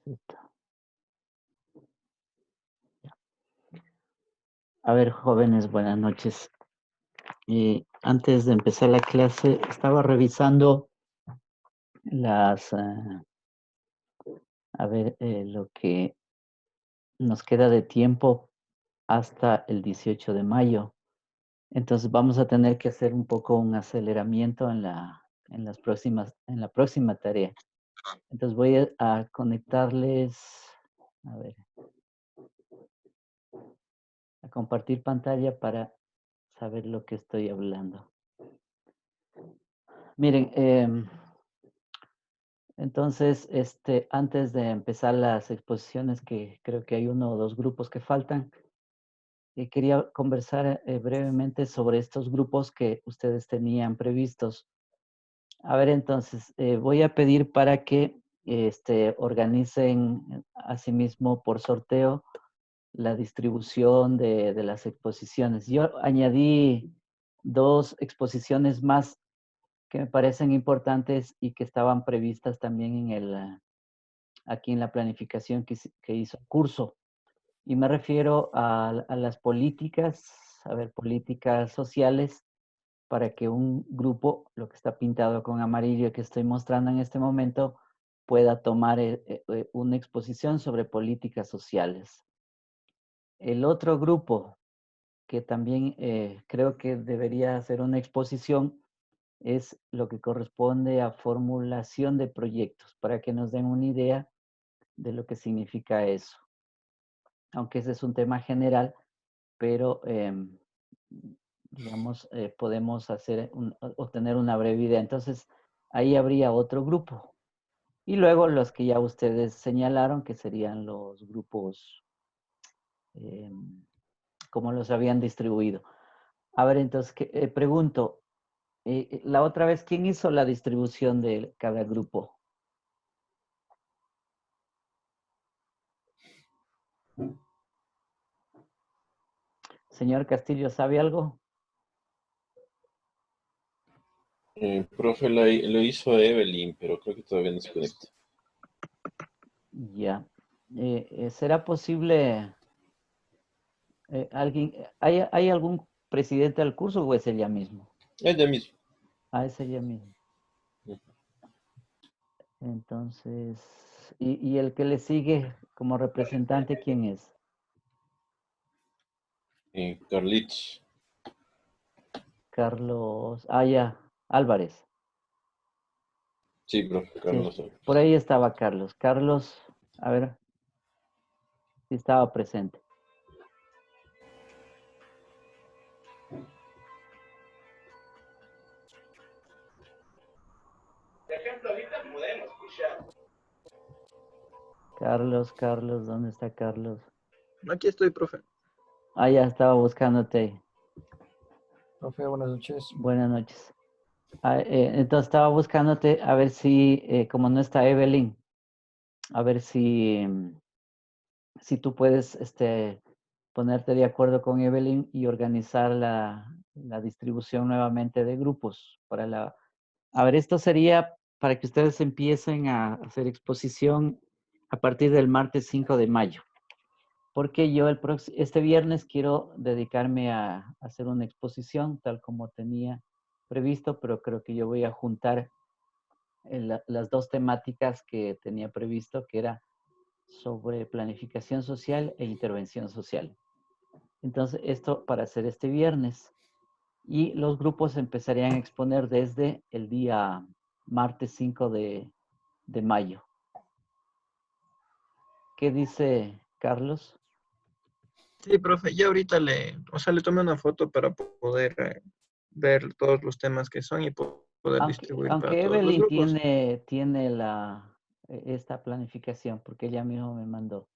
Esto. A ver, jóvenes, buenas noches. Antes de empezar la clase, estaba revisando las, lo que nos queda de tiempo hasta el 18 de mayo. Entonces vamos a tener que hacer un poco un aceleramiento en la próxima tarea. Entonces voy a conectarles, a ver, a compartir pantalla para saber lo que estoy hablando. Miren, entonces, antes de empezar las exposiciones, que creo que hay uno o dos grupos que faltan, quería conversar brevemente sobre estos grupos que ustedes tenían previstos. A ver, entonces, voy a pedir para que organicen asimismo por sorteo la distribución de las exposiciones. Yo añadí dos exposiciones más que me parecen importantes y que estaban previstas también aquí en la planificación que hizo el curso. Y me refiero a las políticas, a ver, políticas sociales para que un grupo, lo que está pintado con amarillo que estoy mostrando en este momento, pueda tomar una exposición sobre políticas sociales. El otro grupo que también creo que debería hacer una exposición es lo que corresponde a formulación de proyectos, para que nos den una idea de lo que significa eso. Aunque ese es un tema general, pero digamos, podemos obtener una breve idea. Entonces, ahí habría otro grupo. Y luego los que ya ustedes señalaron, que serían los grupos, como los habían distribuido. A ver, entonces, pregunto, la otra vez, ¿quién hizo la distribución de cada grupo? Señor Castillo, ¿sabe algo? Profe, lo hizo Evelyn, pero creo que todavía no se conecta. Ya. ¿Será posible hay algún presidente del curso o es ella mismo? Ella misma. Ah, es ella misma. Entonces, y el que le sigue como representante, ¿quién es? Carlitos. Carlos, ya, Álvarez. Sí, profe, Sí, Carlos. por ahí estaba Carlos. Carlos, a ver, si estaba presente. Carlos, ¿dónde está Carlos? Aquí estoy, profe. Ya estaba buscándote. Profe, buenas noches. Buenas noches. Entonces estaba buscándote a ver si, como no está Evelyn, a ver si tú puedes ponerte de acuerdo con Evelyn y organizar la distribución nuevamente de grupos. A ver, esto sería para que ustedes empiecen a hacer exposición a partir del martes 5 de mayo. Porque yo este viernes quiero dedicarme a hacer una exposición tal como tenía previsto, pero creo que yo voy a juntar las dos temáticas que tenía previsto, que era sobre planificación social e intervención social. Entonces, esto para hacer este viernes. Y los grupos empezarían a exponer desde el día martes 5 de mayo. ¿Qué dice Carlos? Sí, profe, ya ahorita le tomé una foto para poder ver todos los temas que son y poder distribuir para Aunque todos los Evelyn grupos. tiene esta planificación, porque ella misma me mandó.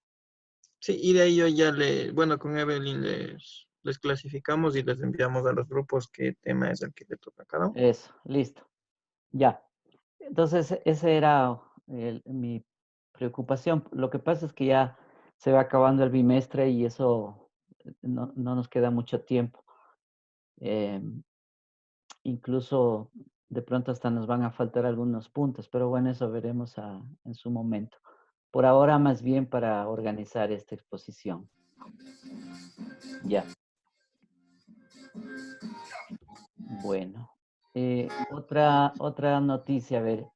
Sí, y de ahí yo ya bueno, con Evelyn les clasificamos y les enviamos a los grupos qué tema es el que le toca a cada uno. Eso, listo. Ya. Entonces, esa era mi preocupación. Lo que pasa es que ya se va acabando el bimestre y eso no nos queda mucho tiempo. Incluso de pronto hasta nos van a faltar algunos puntos, pero bueno, eso veremos en su momento. por ahora más bien para organizar esta exposición. Ya. Bueno. Otra noticia, a ver.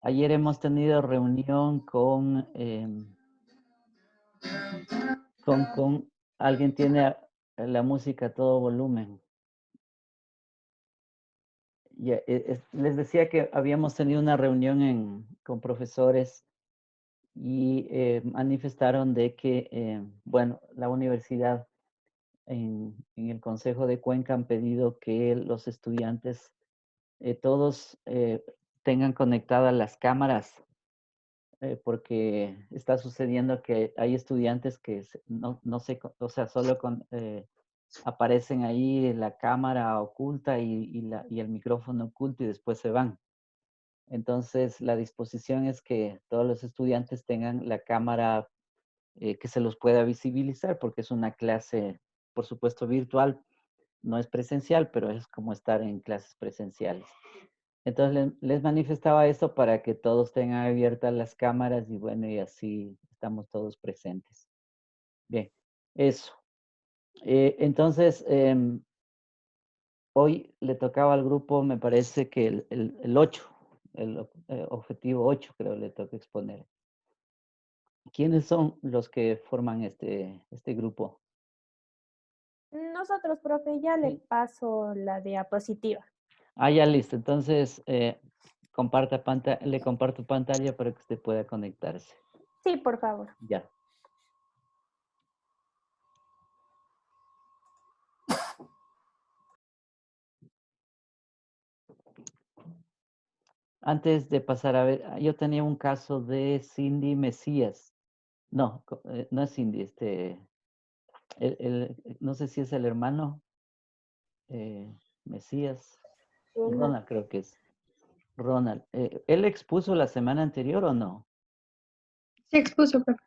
Ayer hemos tenido reunión con alguien tiene la música a todo volumen. Ya, les decía que habíamos tenido una reunión con profesores y manifestaron de que, bueno, la universidad en el Consejo de Cuenca han pedido que los estudiantes todos tengan conectadas las cámaras porque está sucediendo que hay estudiantes que no sé, o sea, solo aparecen ahí la cámara oculta y el micrófono oculto y después se van. Entonces, la disposición es que todos los estudiantes tengan la cámara que se los pueda visibilizar, porque es una clase, por supuesto, virtual, no es presencial, pero es como estar en clases presenciales. Entonces, les manifestaba esto para que todos tengan abiertas las cámaras y bueno, y así estamos todos presentes. Bien, eso. Entonces, hoy le tocaba al grupo, me parece que el 8, el objetivo 8 creo le toca exponer. ¿Quiénes son los que forman este grupo? Nosotros, profe, ya le Sí. paso la diapositiva. Ah, ya listo. Entonces, le comparto pantalla para que usted pueda conectarse. Sí, por favor. Ya. Antes de pasar a ver, yo tenía un caso de Cindy Mesías. No, no es Cindy, no sé si es el hermano Mesías. Ronald creo que es. Ronald. ¿Él expuso la semana anterior o no? Sí, expuso, profe.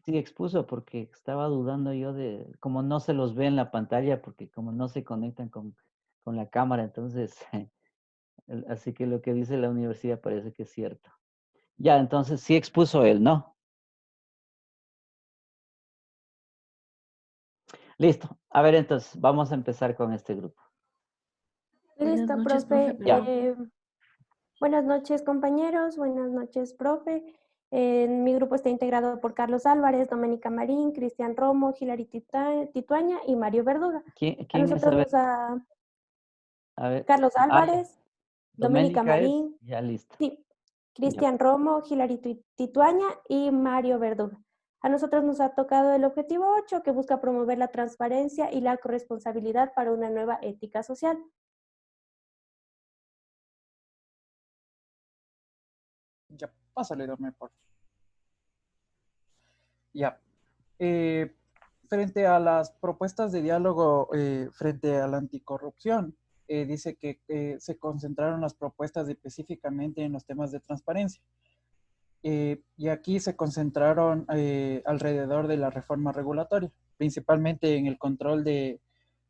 Sí, expuso porque estaba dudando yo como no se los ve en la pantalla, porque como no se conectan con la cámara, entonces, así que lo que dice la universidad parece que es cierto. Ya, entonces sí expuso él, ¿no? Listo. A ver, entonces, vamos a empezar con este grupo. Buenas Listo, noches, profe. profe. Ya. Buenas noches, compañeros. Buenas noches, profe. Mi grupo está integrado por Carlos Álvarez, Doménica Marín, Cristian Romo, Hilary Tituaña y Mario Verduga. A ¿Quién es? nosotros A ver. Carlos Ya. Álvarez, Doménica Doménica es. Marín, Ya, listo. sí, Ya. Cristian Romo, Hilary Tituaña y Mario Verduga. A nosotros nos ha tocado el objetivo 8, que busca promover la transparencia y la corresponsabilidad para una nueva ética social. Ya, pásale, dame por favor. Ya. Frente a las propuestas de diálogo frente a la anticorrupción, dice que se concentraron las propuestas específicamente en los temas de transparencia. Y aquí se concentraron alrededor de la reforma regulatoria, principalmente en el control de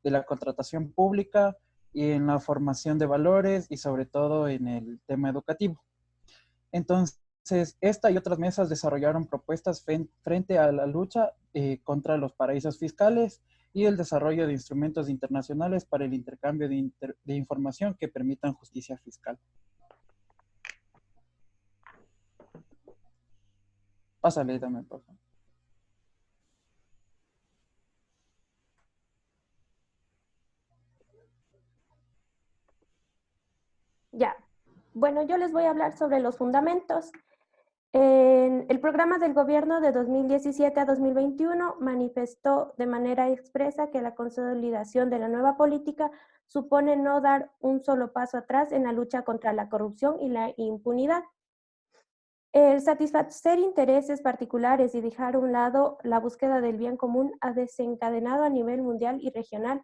la contratación pública y en la formación de valores y sobre todo en el tema educativo. Entonces, esta y otras mesas desarrollaron propuestas frente a la lucha contra los paraísos fiscales y el desarrollo de instrumentos internacionales para el intercambio de información que permitan justicia fiscal. Pásale también, por favor. Ya. Bueno, yo les voy a hablar sobre los fundamentos. En el programa del gobierno de 2017 a 2021 manifestó de manera expresa que la consolidación de la nueva política supone no dar un solo paso atrás en la lucha contra la corrupción y la impunidad. El satisfacer intereses particulares y dejar a un lado la búsqueda del bien común ha desencadenado a nivel mundial y regional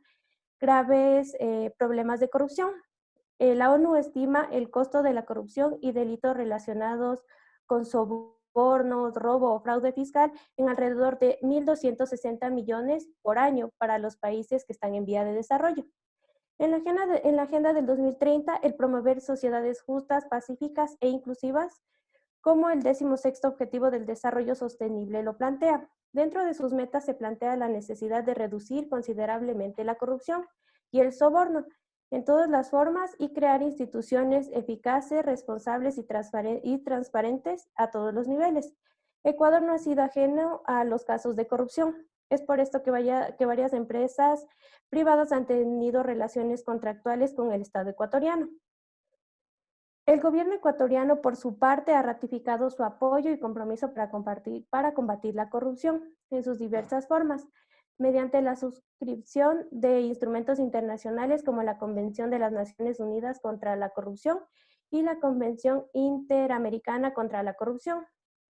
graves problemas de corrupción. La ONU estima el costo de la corrupción y delitos relacionados con sobornos, robo o fraude fiscal en alrededor de 1.260 millones por año para los países que están en vía de desarrollo. En la agenda del 2030, el promover sociedades justas, pacíficas e inclusivas como el 16º Objetivo del Desarrollo Sostenible lo plantea. Dentro de sus metas se plantea la necesidad de reducir considerablemente la corrupción y el soborno en todas las formas y crear instituciones eficaces, responsables y transparentes a todos los niveles. Ecuador no ha sido ajeno a los casos de corrupción. Es por esto que varias empresas privadas han tenido relaciones contractuales con el Estado ecuatoriano. El gobierno ecuatoriano, por su parte, ha ratificado su apoyo y compromiso para combatir la corrupción en sus diversas formas, mediante la suscripción de instrumentos internacionales como la Convención de las Naciones Unidas contra la Corrupción y la Convención Interamericana contra la Corrupción.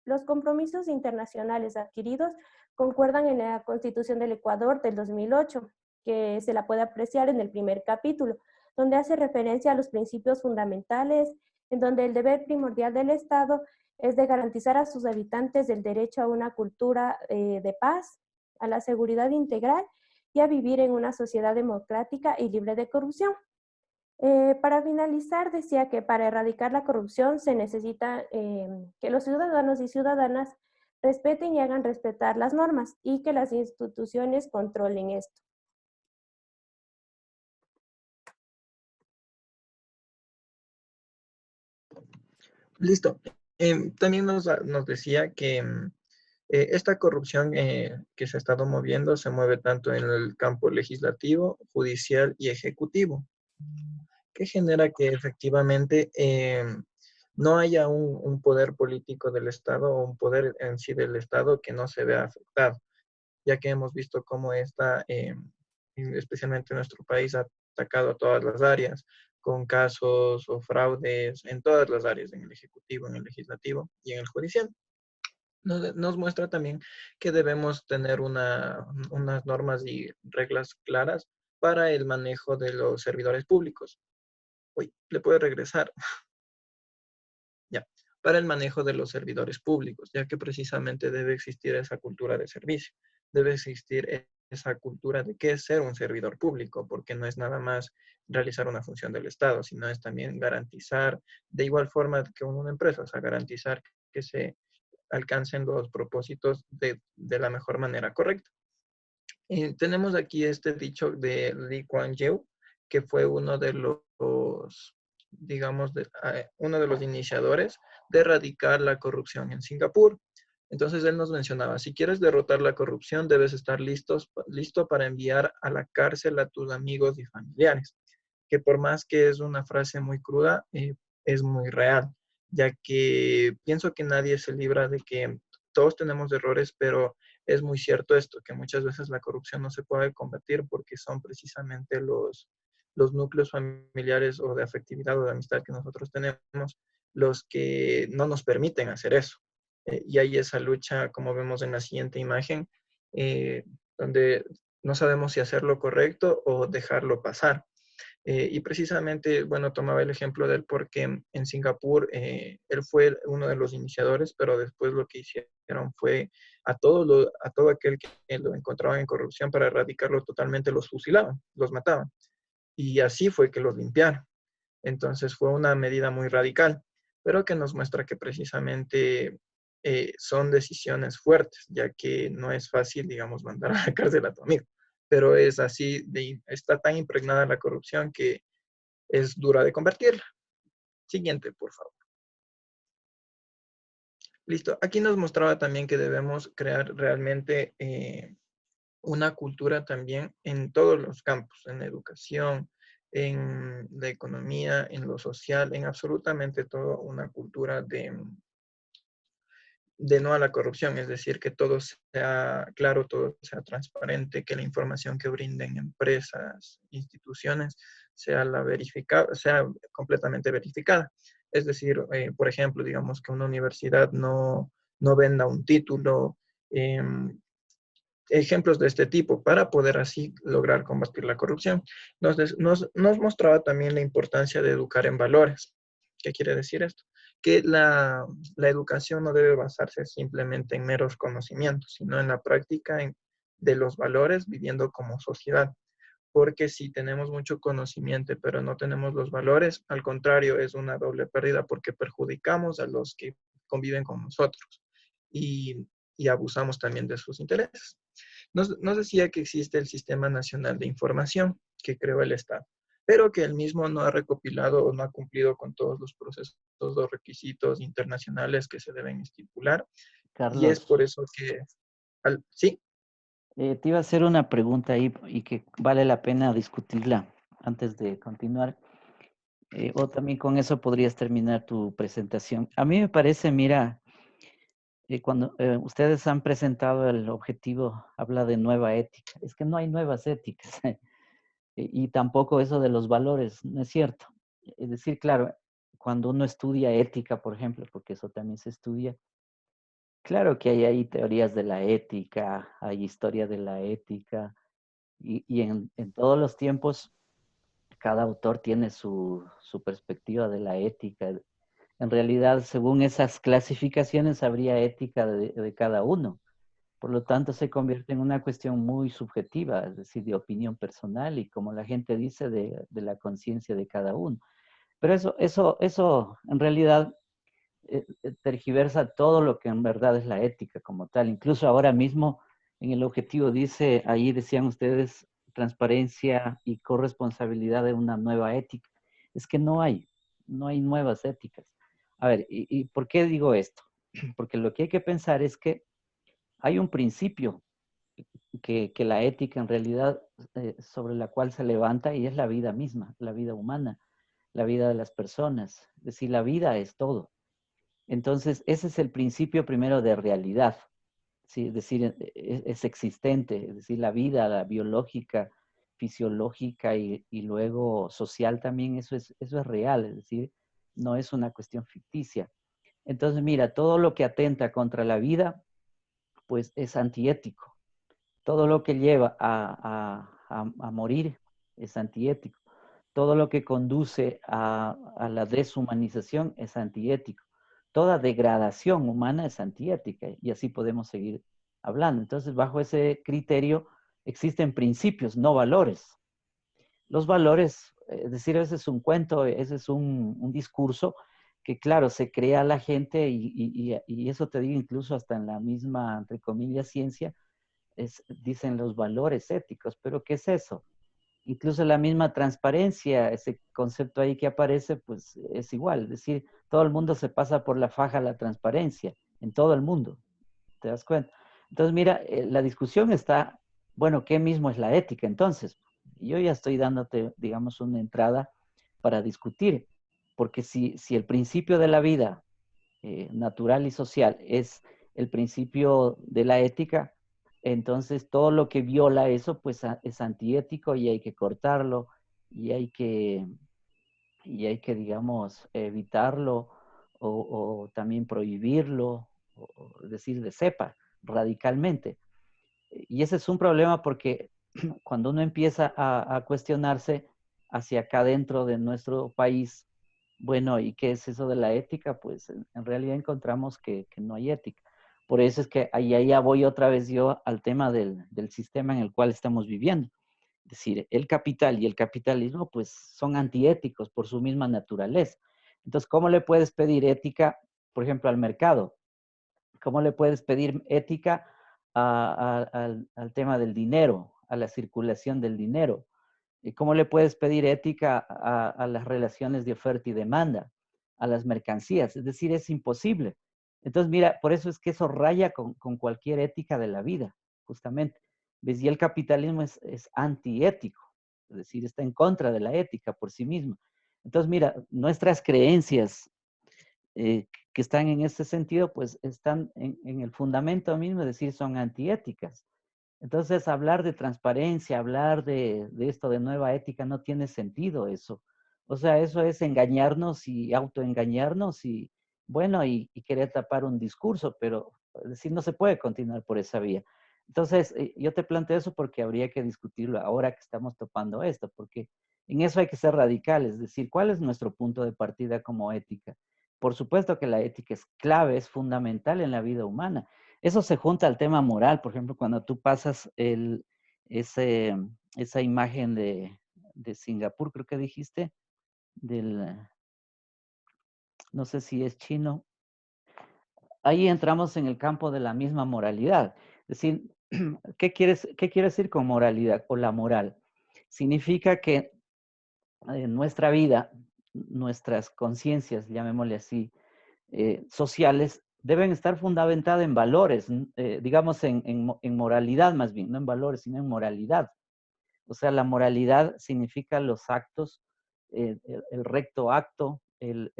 Los compromisos internacionales adquiridos concuerdan en la Constitución del Ecuador del 2008, que se la puede apreciar en el primer capítulo, donde hace referencia a los principios fundamentales, en donde el deber primordial del Estado es de garantizar a sus habitantes el derecho a una cultura de paz, a la seguridad integral y a vivir en una sociedad democrática y libre de corrupción. Para finalizar, decía que para erradicar la corrupción se necesita que los ciudadanos y ciudadanas respeten y hagan respetar las normas y que las instituciones controlen esto. Listo. También nos decía que esta corrupción que se ha estado moviendo se mueve tanto en el campo legislativo, judicial y ejecutivo, que genera que efectivamente no haya un poder político del Estado o un poder en sí del Estado que no se vea afectado, ya que hemos visto cómo esta, especialmente en nuestro país, ha atacado a todas las áreas, con casos o fraudes en todas las áreas, en el ejecutivo, en el legislativo y en el judicial. Nos muestra también que debemos tener unas normas y reglas claras para el manejo de los servidores públicos. Uy, le puede regresar. Ya, para el manejo de los servidores públicos, ya que precisamente debe existir esa cultura de servicio, debe existir esa cultura de qué es ser un servidor público, porque no es nada más realizar una función del Estado, sino es también garantizar, de igual forma que una empresa, o sea, garantizar que se alcancen los propósitos de la mejor manera correcta. Tenemos aquí este dicho de Lee Kuan Yew, que fue uno de los, digamos, uno de los iniciadores de erradicar la corrupción en Singapur. Entonces él nos mencionaba, si quieres derrotar la corrupción, debes estar listo para enviar a la cárcel a tus amigos y familiares. Que por más que es una frase muy cruda, es muy real, ya que pienso que nadie se libra de que todos tenemos errores, pero es muy cierto esto, que muchas veces la corrupción no se puede combatir porque son precisamente los núcleos familiares o de afectividad o de amistad que nosotros tenemos los que no nos permiten hacer eso. Y hay esa lucha, como vemos en la siguiente imagen, donde no sabemos si hacer lo correcto o dejarlo pasar. Y precisamente, bueno, tomaba el ejemplo de él porque en Singapur él fue uno de los iniciadores, pero después lo que hicieron fue a todo aquel que lo encontraban en corrupción para erradicarlo totalmente, los fusilaban, los mataban. Y así fue que los limpiaron. Entonces fue una medida muy radical, pero que nos muestra que precisamente son decisiones fuertes, ya que no es fácil, digamos, mandar a la cárcel a tu amigo. Pero es así, está tan impregnada la corrupción que es dura de convertirla. Siguiente, por favor. Listo. Aquí nos mostraba también que debemos crear realmente una cultura también en todos los campos, en la educación, en la economía, en lo social, en absolutamente todo, una cultura de no a la corrupción, es decir, que todo sea claro, todo sea transparente, que la información que brinden empresas, instituciones, sea completamente verificada. Es decir, por ejemplo, digamos que una universidad no venda un título, ejemplos de este tipo para poder así lograr combatir la corrupción. Nos mostraba también la importancia de educar en valores. ¿Qué quiere decir esto? Que la educación no debe basarse simplemente en meros conocimientos, sino en la práctica de los valores viviendo como sociedad. Porque si tenemos mucho conocimiento, pero no tenemos los valores, al contrario, es una doble pérdida porque perjudicamos a los que conviven con nosotros y abusamos también de sus intereses. Nos decía que existe el Sistema Nacional de Información que creó el Estado, pero que el mismo no ha recopilado o no ha cumplido con todos los procesos, todos los requisitos internacionales que se deben estipular. Y es Carlos, por eso que, sí, te iba a hacer una pregunta ahí y que vale la pena discutirla antes de continuar. O también con eso podrías terminar tu presentación. A mí me parece, mira, cuando ustedes han presentado el objetivo, habla de nueva ética. Es que no hay nuevas éticas. Y tampoco eso de los valores, no es cierto. Es decir, claro, cuando uno estudia ética, por ejemplo, porque eso también se estudia, claro que hay ahí teorías de la ética, hay historia de la ética, y en todos los tiempos cada autor tiene su perspectiva de la ética. En realidad, según esas clasificaciones, habría ética de cada uno. Por lo tanto, se convierte en una cuestión muy subjetiva, es decir, de opinión personal y, como la gente dice, de la conciencia de cada uno. Pero eso en realidad tergiversa todo lo que en verdad es la ética como tal. Incluso ahora mismo en el objetivo dice, ahí decían ustedes, transparencia y corresponsabilidad de una nueva ética. Es que no hay nuevas éticas. A ver, ¿y por qué digo esto? Porque lo que hay que pensar es que hay un principio que la ética en realidad sobre la cual se levanta y es la vida misma, la vida humana, la vida de las personas. Es decir, la vida es todo. Entonces, ese es el principio primero de realidad, ¿sí? Es decir, es existente, es decir, la vida, la biológica, fisiológica y luego social también, eso es real, es decir, no es una cuestión ficticia. Entonces, mira, todo lo que atenta contra la vida, pues es antiético. Todo lo que lleva a morir es antiético. Todo lo que conduce a la deshumanización es antiético. Toda degradación humana es antiética y así podemos seguir hablando. Entonces, bajo ese criterio existen principios, no valores. Los valores, es decir, ese es un cuento, ese es un discurso que, claro, se crea la gente y eso te digo incluso hasta en la misma, entre comillas, ciencia, dicen los valores éticos, pero ¿qué es eso? Incluso la misma transparencia, ese concepto ahí que aparece, pues es igual. Es decir, todo el mundo se pasa por la faja la transparencia, en todo el mundo. ¿Te das cuenta? Entonces, mira, la discusión está, bueno, ¿qué mismo es la ética? Entonces, yo ya estoy dándote, digamos, una entrada para discutir, porque si el principio de la vida natural y social es el principio de la ética, entonces todo lo que viola eso, pues es antiético y hay que cortarlo y hay que digamos, evitarlo o también prohibirlo, o decir de cepa radicalmente. Y ese es un problema porque cuando uno empieza a cuestionarse hacia acá dentro de nuestro país, bueno, ¿y qué es eso de la ética? Pues en realidad encontramos que no hay ética. Por eso es que ahí ya voy otra vez yo al tema del sistema en el cual estamos viviendo. Es decir, el capital y el capitalismo pues son antiéticos por su misma naturaleza. Entonces, ¿cómo le puedes pedir ética, por ejemplo, al mercado? ¿Cómo le puedes pedir ética al tema del dinero, a la circulación del dinero? ¿Y cómo le puedes pedir ética a las relaciones de oferta y demanda, a las mercancías? Es decir, es imposible. Entonces, mira, por eso es que eso raya con cualquier ética de la vida, justamente. ¿Ves? Y el capitalismo es antiético, es decir, está en contra de la ética por sí mismo. Entonces, mira, nuestras creencias que están en ese sentido, pues están en el fundamento mismo, es decir, son antiéticas. Entonces, hablar de transparencia, hablar de esto de nueva ética, no tiene sentido eso. O sea, eso es engañarnos y autoengañarnos y, bueno, y querer tapar un discurso, pero es decir, no se puede continuar por esa vía. Entonces, yo te planteo eso porque habría que discutirlo ahora que estamos topando esto, porque en eso hay que ser radicales, es decir, ¿cuál es nuestro punto de partida como ética? Por supuesto que la ética es clave, es fundamental en la vida humana. Eso se junta al tema moral, por ejemplo, cuando tú pasas esa imagen de Singapur, creo que dijiste, del, no sé si es chino, ahí entramos en el campo de la misma moralidad. Es decir, qué quiere decir con moralidad o la moral? Significa que en nuestra vida, nuestras conciencias, llamémosle así, sociales, deben estar fundamentadas en valores, digamos en moralidad más bien, no en valores, sino en moralidad. O sea, la moralidad significa los actos, el recto acto, el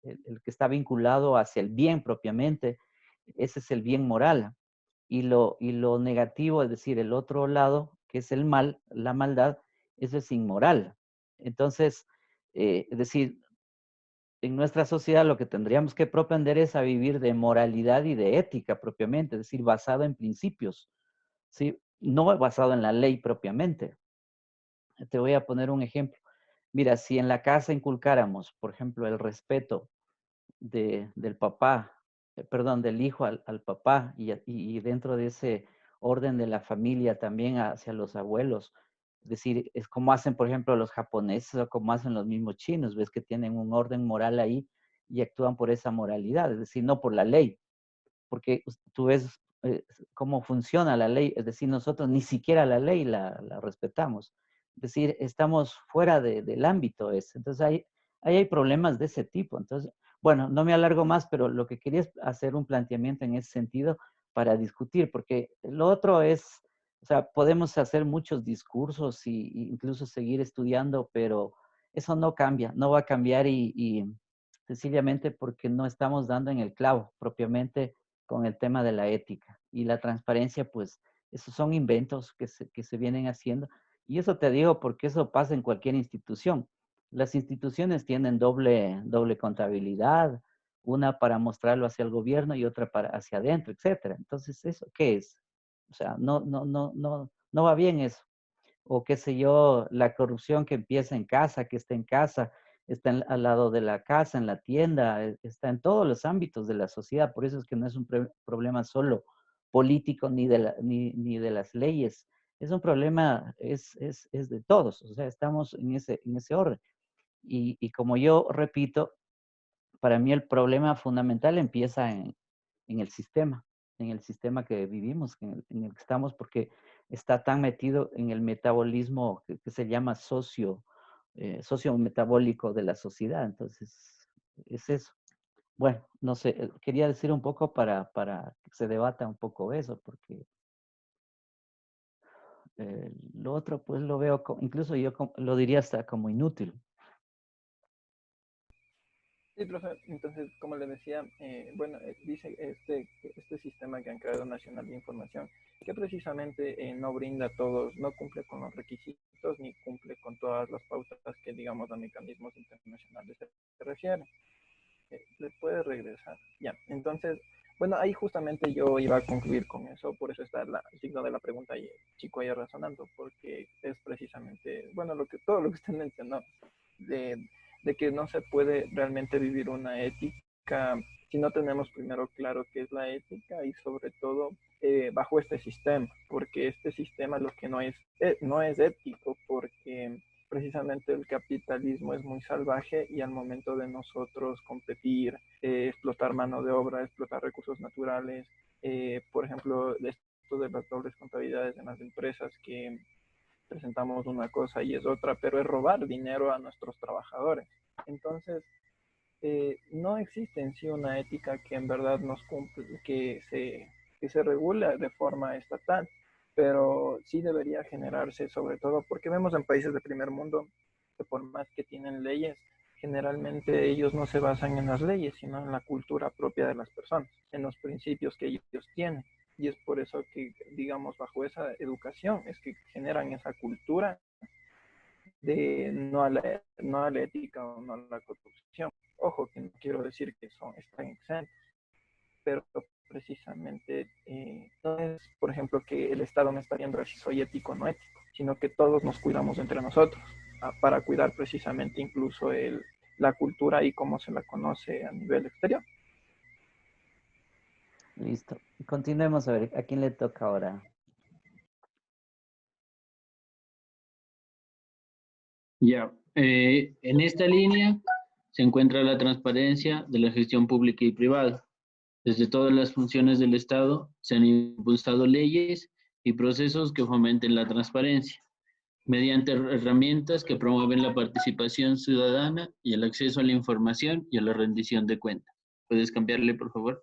que está vinculado hacia el bien propiamente. Ese es el bien moral. Y lo negativo, es decir, el otro lado, que es el mal, la maldad, eso es inmoral. Entonces, es decir, en nuestra sociedad lo que tendríamos que propender es a vivir de moralidad y de ética propiamente, es decir, basado en principios, ¿sí? No basado en la ley propiamente. Te voy a poner un ejemplo. Mira, si en la casa inculcáramos, por ejemplo, el respeto del papá, perdón, del hijo al papá y dentro de ese orden de la familia también hacia los abuelos, es decir, es como hacen, por ejemplo, los japoneses o como hacen los mismos chinos, ves que tienen un orden moral ahí y actúan por esa moralidad, es decir, no por la ley, porque tú ves cómo funciona la ley, es decir, nosotros ni siquiera la ley la respetamos, es decir, estamos fuera del ámbito ese, entonces ahí hay problemas de ese tipo, entonces, bueno, no me alargo más, pero lo que quería es hacer un planteamiento en ese sentido para discutir, porque lo otro es, o sea, podemos hacer muchos discursos y incluso seguir estudiando, pero eso no cambia, no va a cambiar y sencillamente porque no estamos dando en el clavo propiamente con el tema de la ética. Y la transparencia, pues, esos son inventos que se vienen haciendo. Y eso te digo porque eso pasa en cualquier institución. Las instituciones tienen doble contabilidad, una para mostrarlo hacia el gobierno y otra para hacia adentro, etcétera. Entonces, ¿eso qué es? O sea, no va bien eso. O qué sé yo, la corrupción que empieza en casa, que está en casa, está al lado de la casa, en la tienda, está en todos los ámbitos de la sociedad. Por eso es que no es un problema solo político ni de las leyes. Es un problema, es de todos. O sea, estamos en ese orden. Y como yo repito, para mí el problema fundamental empieza en el sistema que vivimos, en el que estamos, porque está tan metido en el metabolismo que se llama socio-metabólico de la sociedad. Entonces, es eso. Bueno, no sé, quería decir un poco para que se debata un poco eso, porque lo otro pues lo veo, incluso yo lo diría hasta como inútil. Sí, profe, entonces, como le decía, bueno, dice este sistema que han creado Nacional de Información, que precisamente no brinda a todos, no cumple con los requisitos ni cumple con todas las pautas que, digamos, a mecanismos internacionales se refieren. ¿Le puede regresar? Ya, entonces, bueno, ahí justamente yo iba a concluir con eso, por eso está el signo de la pregunta y el chico ahí razonando, porque es precisamente, bueno, todo lo que usted mencionó, de, de que no se puede realmente vivir una ética si no tenemos primero claro qué es la ética y sobre todo bajo este sistema, porque este sistema lo que no es ético, porque precisamente el capitalismo es muy salvaje y al momento de nosotros competir, explotar mano de obra, explotar recursos naturales, por ejemplo, esto de las dobles contabilidades en las empresas que presentamos una cosa y es otra, pero es robar dinero a nuestros trabajadores. Entonces, no existe en sí una ética que en verdad nos cumple, que se regule de forma estatal, pero sí debería generarse, sobre todo porque vemos en países de primer mundo que por más que tienen leyes, generalmente ellos no se basan en las leyes, sino en la cultura propia de las personas, en los principios que ellos tienen. Y es por eso que, digamos, bajo esa educación es que generan esa cultura de no a la ética o no a la corrupción. Ojo, que no quiero decir que están exentos, pero precisamente no es, por ejemplo, que el Estado me está viendo si soy ético o no ético, sino que todos nos cuidamos entre nosotros para cuidar precisamente incluso la cultura y cómo se la conoce a nivel exterior. Listo. Continuemos a ver, ¿a quién le toca ahora? Ya, en esta línea se encuentra la transparencia de la gestión pública y privada. Desde todas las funciones del Estado se han impulsado leyes y procesos que fomenten la transparencia, mediante herramientas que promueven la participación ciudadana y el acceso a la información y a la rendición de cuentas. ¿Puedes cambiarle, por favor?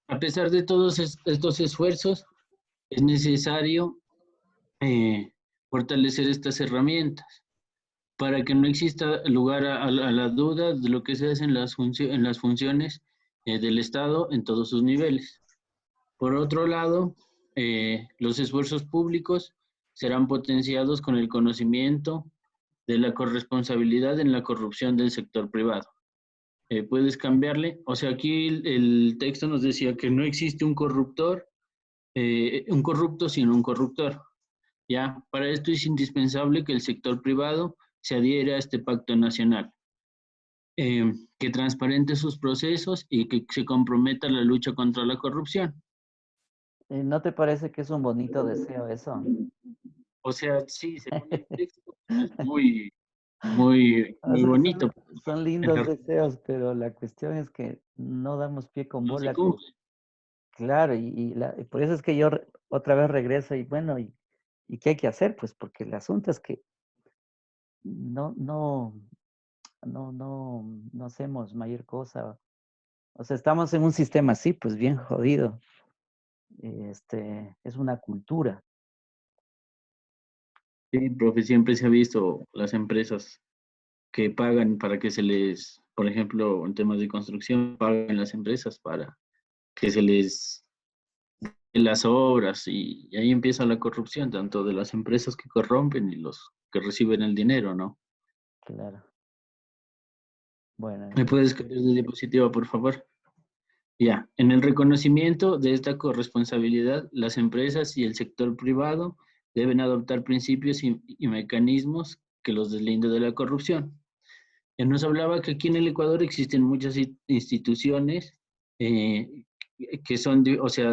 A pesar de todos estos esfuerzos, es necesario fortalecer estas herramientas para que no exista lugar a la duda de lo que se hace en las funciones del Estado en todos sus niveles. Por otro lado, los esfuerzos públicos serán potenciados con el conocimiento de la corresponsabilidad en la corrupción del sector privado. ¿Puedes cambiarle? O sea, aquí el texto nos decía que no existe un corrupto, sino un corruptor. ¿Ya? Para esto es indispensable que el sector privado se adhiera a este pacto nacional, que transparente sus procesos y que se comprometa a la lucha contra la corrupción. ¿No te parece que es un bonito deseo eso? O sea, sí, según el texto es muy, muy, O muy sea, bonito. son lindos deseos, pero la cuestión es que no damos pie con No se bola. cumple. Claro, y por eso es que yo otra vez regreso y bueno, ¿y qué hay que hacer? Pues porque el asunto es que no hacemos mayor cosa. O sea, estamos en un sistema así, pues bien jodido. Es una cultura. Sí, profe, siempre se ha visto las empresas que pagan para que se les, por ejemplo, en temas de construcción, pagan las empresas para que se les den las obras y ahí empieza la corrupción, tanto de las empresas que corrompen y los que reciben el dinero, ¿no? Claro. Bueno, ¿Me puedes cambiar de diapositiva, por favor? Ya, en el reconocimiento de esta corresponsabilidad, las empresas y el sector privado deben adoptar principios y mecanismos que los deslinden de la corrupción. Nos hablaba que aquí en el Ecuador existen muchas instituciones que son, o sea,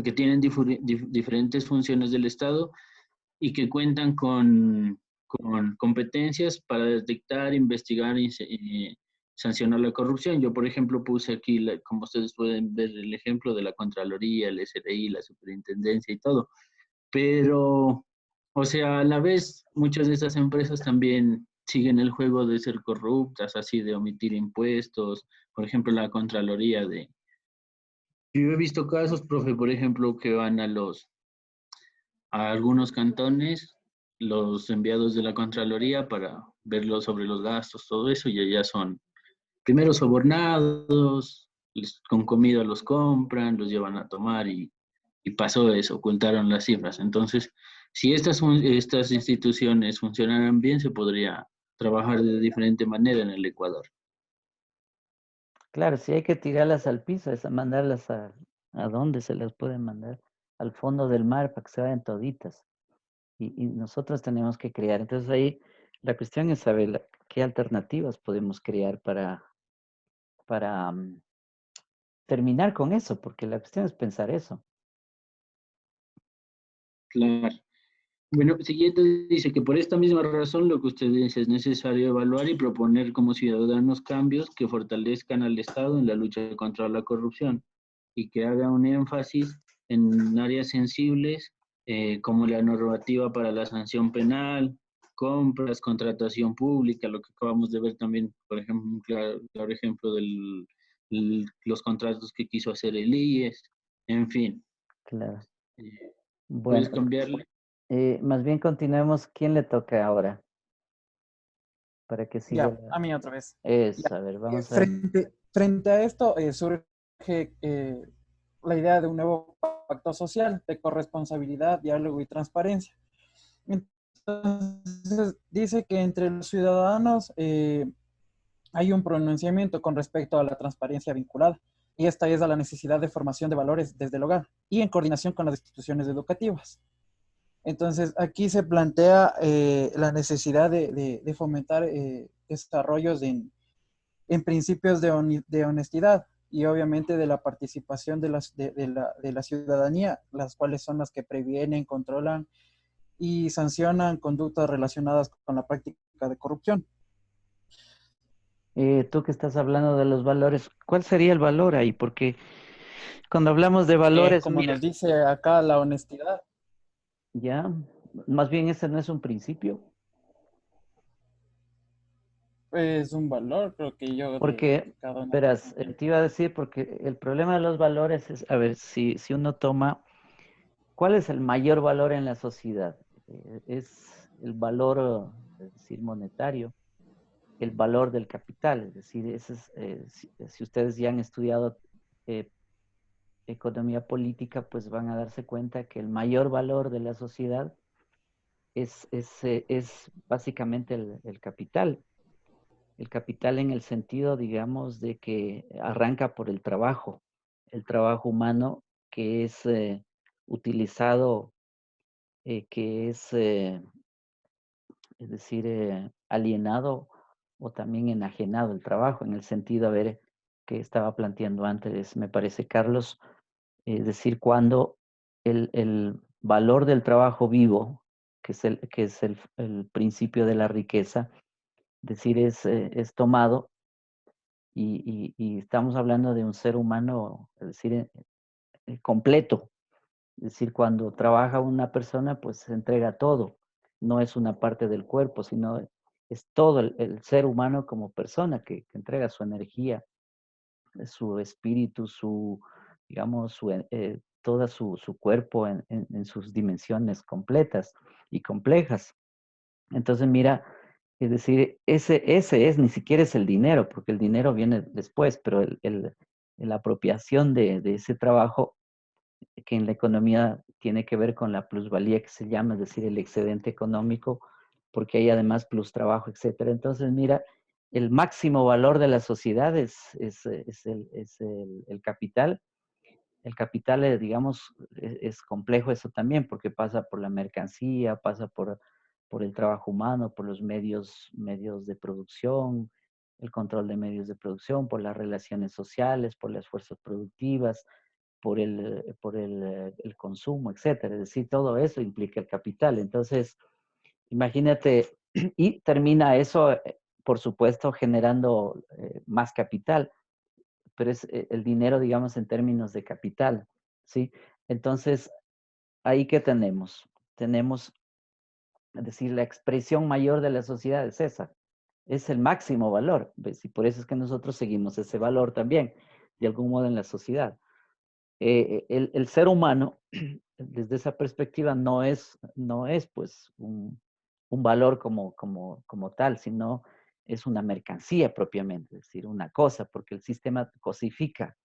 que tienen diferentes funciones del Estado y que cuentan con competencias para detectar, investigar y sancionar la corrupción. Yo, por ejemplo, puse aquí, como ustedes pueden ver, el ejemplo de la Contraloría, el SRI, la Superintendencia y todo. Pero, o sea, a la vez, muchas de estas empresas también siguen el juego de ser corruptas, así de omitir impuestos. Por ejemplo, la Contraloría de... Yo he visto casos, profe, por ejemplo, que van a algunos cantones, los enviados de la Contraloría para verlo sobre los gastos, todo eso, y allá son primero sobornados, con comida los compran, los llevan a tomar y pasó eso, ocultaron las cifras. Entonces, si estas instituciones funcionaran bien, se podría trabajar de diferente manera en el Ecuador. claro, si hay que tirarlas al piso, es a mandarlas a dónde se las pueden mandar, al fondo del mar para que se vayan toditas. Y nosotros tenemos que crear. Entonces ahí la cuestión es saber qué alternativas podemos crear para terminar con eso, porque la cuestión es pensar eso. Claro. Bueno, siguiente dice que por esta misma razón lo que usted dice es necesario evaluar y proponer como ciudadanos cambios que fortalezcan al Estado en la lucha contra la corrupción y que haga un énfasis en áreas sensibles como la normativa para la sanción penal, compras, contratación pública, lo que acabamos de ver también, por ejemplo, un claro ejemplo de los contratos que quiso hacer el IES, en fin. Claro. ¿Puedes Bueno, cambiarle? más bien continuemos. ¿Quién le toca ahora? Para que siga. Ya, a mí otra vez. Eso, a ver, vamos a ver. Frente a esto surge la idea de un nuevo pacto social de corresponsabilidad, diálogo y transparencia. Entonces, dice que entre los ciudadanos hay un pronunciamiento con respecto a la transparencia vinculada, y esta es a la necesidad de formación de valores desde el hogar y en coordinación con las instituciones educativas. Entonces, aquí se plantea la necesidad de fomentar desarrollos en principios de honestidad y obviamente de la participación de la ciudadanía, las cuales son las que previenen, controlan y sancionan conductas relacionadas con la práctica de corrupción. Tú que estás hablando de los valores, ¿cuál sería el valor ahí? Porque cuando hablamos de valores, Como mira, nos dice acá la honestidad. ya, más bien ese no es un principio, Es un valor, creo que yo, de porque, cada una verás, persona. te iba a decir, porque el problema de los valores es, a ver, si uno toma, ¿cuál es el mayor valor en la sociedad? Es el valor, es decir, monetario, el valor del capital, es decir, ese es, si ustedes ya han estudiado eh, economía política, pues van a darse cuenta que el mayor valor de la sociedad es básicamente el capital. El capital en el sentido, digamos, de que arranca por el trabajo humano que es utilizado, que es decir, alienado o también enajenado el trabajo, en el sentido, a ver, que estaba planteando antes, me parece, Carlos, es decir, cuando el valor del trabajo vivo, que es el principio de la riqueza, es decir, es tomado y estamos hablando de un ser humano, es decir, completo. Es decir, cuando trabaja una persona, pues se entrega todo. No es una parte del cuerpo, sino es todo el ser humano como persona que entrega su energía, su espíritu, digamos, toda su cuerpo en sus dimensiones completas y complejas. Entonces, mira, es decir, ese es, ni siquiera es el dinero, porque el dinero viene después, pero la apropiación de ese trabajo que en la economía tiene que ver con la plusvalía que se llama, es decir, el excedente económico, porque hay además plus trabajo, etcétera. Entonces, mira, el máximo valor de la sociedad es el capital. El capital, digamos, es complejo eso también, porque pasa por la mercancía, pasa por el trabajo humano, por los medios de producción, el control de medios de producción, por las relaciones sociales, por las fuerzas productivas, por el consumo, etcétera. Es decir, todo eso implica el capital. Entonces, imagínate, y termina eso, por supuesto, generando más capital, pero es el dinero, digamos, en términos de capital, ¿sí? Entonces, ahí que tenemos. Tenemos, es decir, la expresión mayor de la sociedad es esa, es el máximo valor, ¿ves? Y por eso es que nosotros seguimos ese valor también, de algún modo en la sociedad. El ser humano, desde esa perspectiva, no es pues un valor como tal, sino es una mercancía propiamente, es decir, una cosa, porque el sistema cosifica,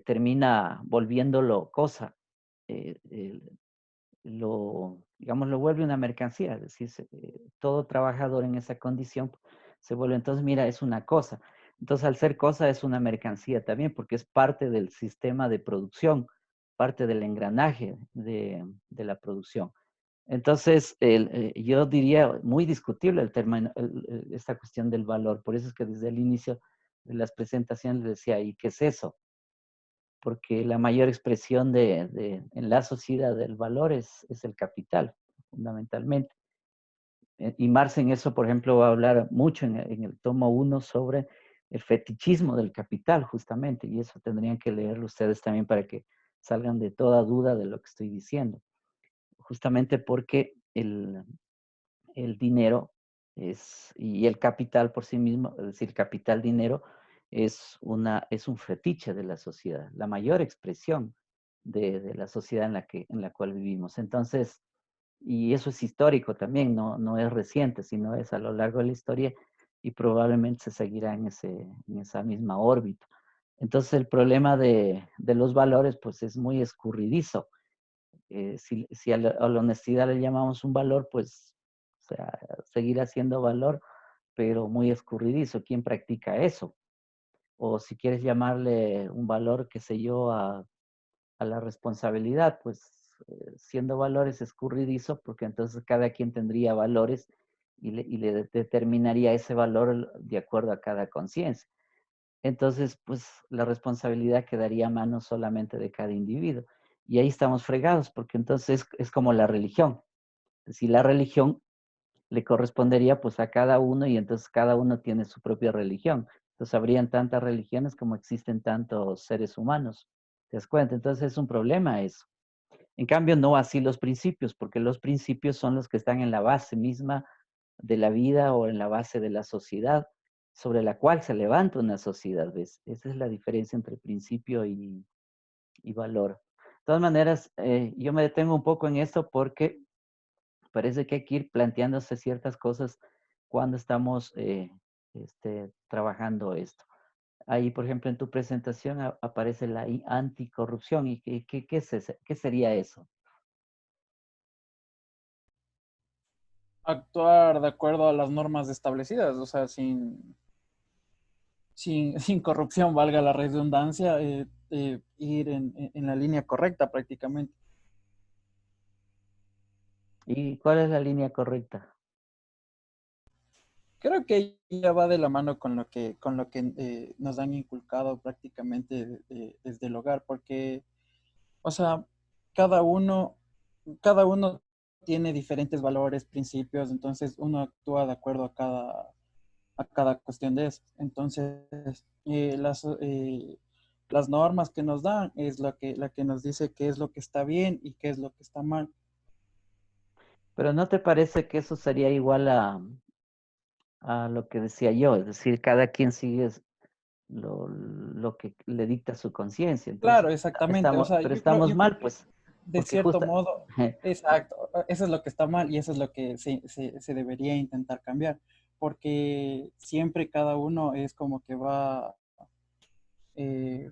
termina volviéndolo cosa, eh, eh, digamos, lo vuelve una mercancía, es decir, todo trabajador en esa condición se vuelve, entonces, mira, es una cosa. Entonces, al ser cosa, es una mercancía también, porque es parte del sistema de producción, parte del engranaje de la producción. Entonces, yo diría muy discutible el término, esta cuestión del valor. Por eso es que desde el inicio de las presentaciones decía, ¿y qué es eso? Porque la mayor expresión en la sociedad del valor es el capital, fundamentalmente. Y Marx en eso, por ejemplo, va a hablar mucho en el tomo 1 sobre el fetichismo del capital, justamente, y eso tendrían que leerlo ustedes también para que salgan de toda duda de lo que estoy diciendo. Justamente porque el dinero y el capital por sí mismo, es decir, capital dinero, es un fetiche de la sociedad, la mayor expresión de la sociedad en la cual vivimos. Entonces, y eso es histórico también, no es reciente, sino es a lo largo de la historia y probablemente se seguirá en esa misma órbita. Entonces, el problema de los valores, pues es muy escurridizo. Si a la honestidad le llamamos un valor, pues o sea, seguirá siendo valor, pero muy escurridizo. ¿Quién practica eso? O si quieres llamarle un valor, qué sé yo, a la responsabilidad, pues siendo valores escurridizo, porque entonces cada quien tendría valores y le determinaría ese valor de acuerdo a cada conciencia. Entonces, pues la responsabilidad quedaría a mano solamente de cada individuo. Y ahí estamos fregados, porque entonces es como la religión. Si la religión le correspondería pues a cada uno y entonces cada uno tiene su propia religión. Entonces habrían tantas religiones como existen tantos seres humanos. ¿Te das cuenta? Entonces es un problema eso. En cambio, no así los principios, porque los principios son los que están en la base misma de la vida o en la base de la sociedad sobre la cual se levanta una sociedad, ¿ves? Esa es la diferencia entre principio y valor. De todas maneras, yo me detengo un poco en esto porque parece que hay que ir planteándose ciertas cosas cuando estamos trabajando esto. Ahí, por ejemplo, en tu presentación aparece la anticorrupción. ¿Y qué sería eso? Actuar de acuerdo a las normas establecidas, o sea, sin corrupción, valga la redundancia, ir en la línea correcta prácticamente. ¿Y cuál es la línea correcta? Creo que ya va de la mano con lo que nos han inculcado prácticamente desde el hogar, porque, o sea, cada uno, cada uno tiene diferentes valores, principios, entonces uno actúa de acuerdo a cada cuestión de eso. Entonces, las normas que nos dan es la que nos dice qué es lo que está bien y qué es lo que está mal. Pero ¿no te parece que eso sería igual a lo que decía yo? Es decir, cada quien sigue lo que le dicta su conciencia. Entonces, Claro, exactamente. O sea, pero estamos yo creo mal, que pues, de porque cierto justo, modo, exacto, eso es lo que está mal y eso es lo que se debería intentar cambiar, porque siempre cada uno es como que eh,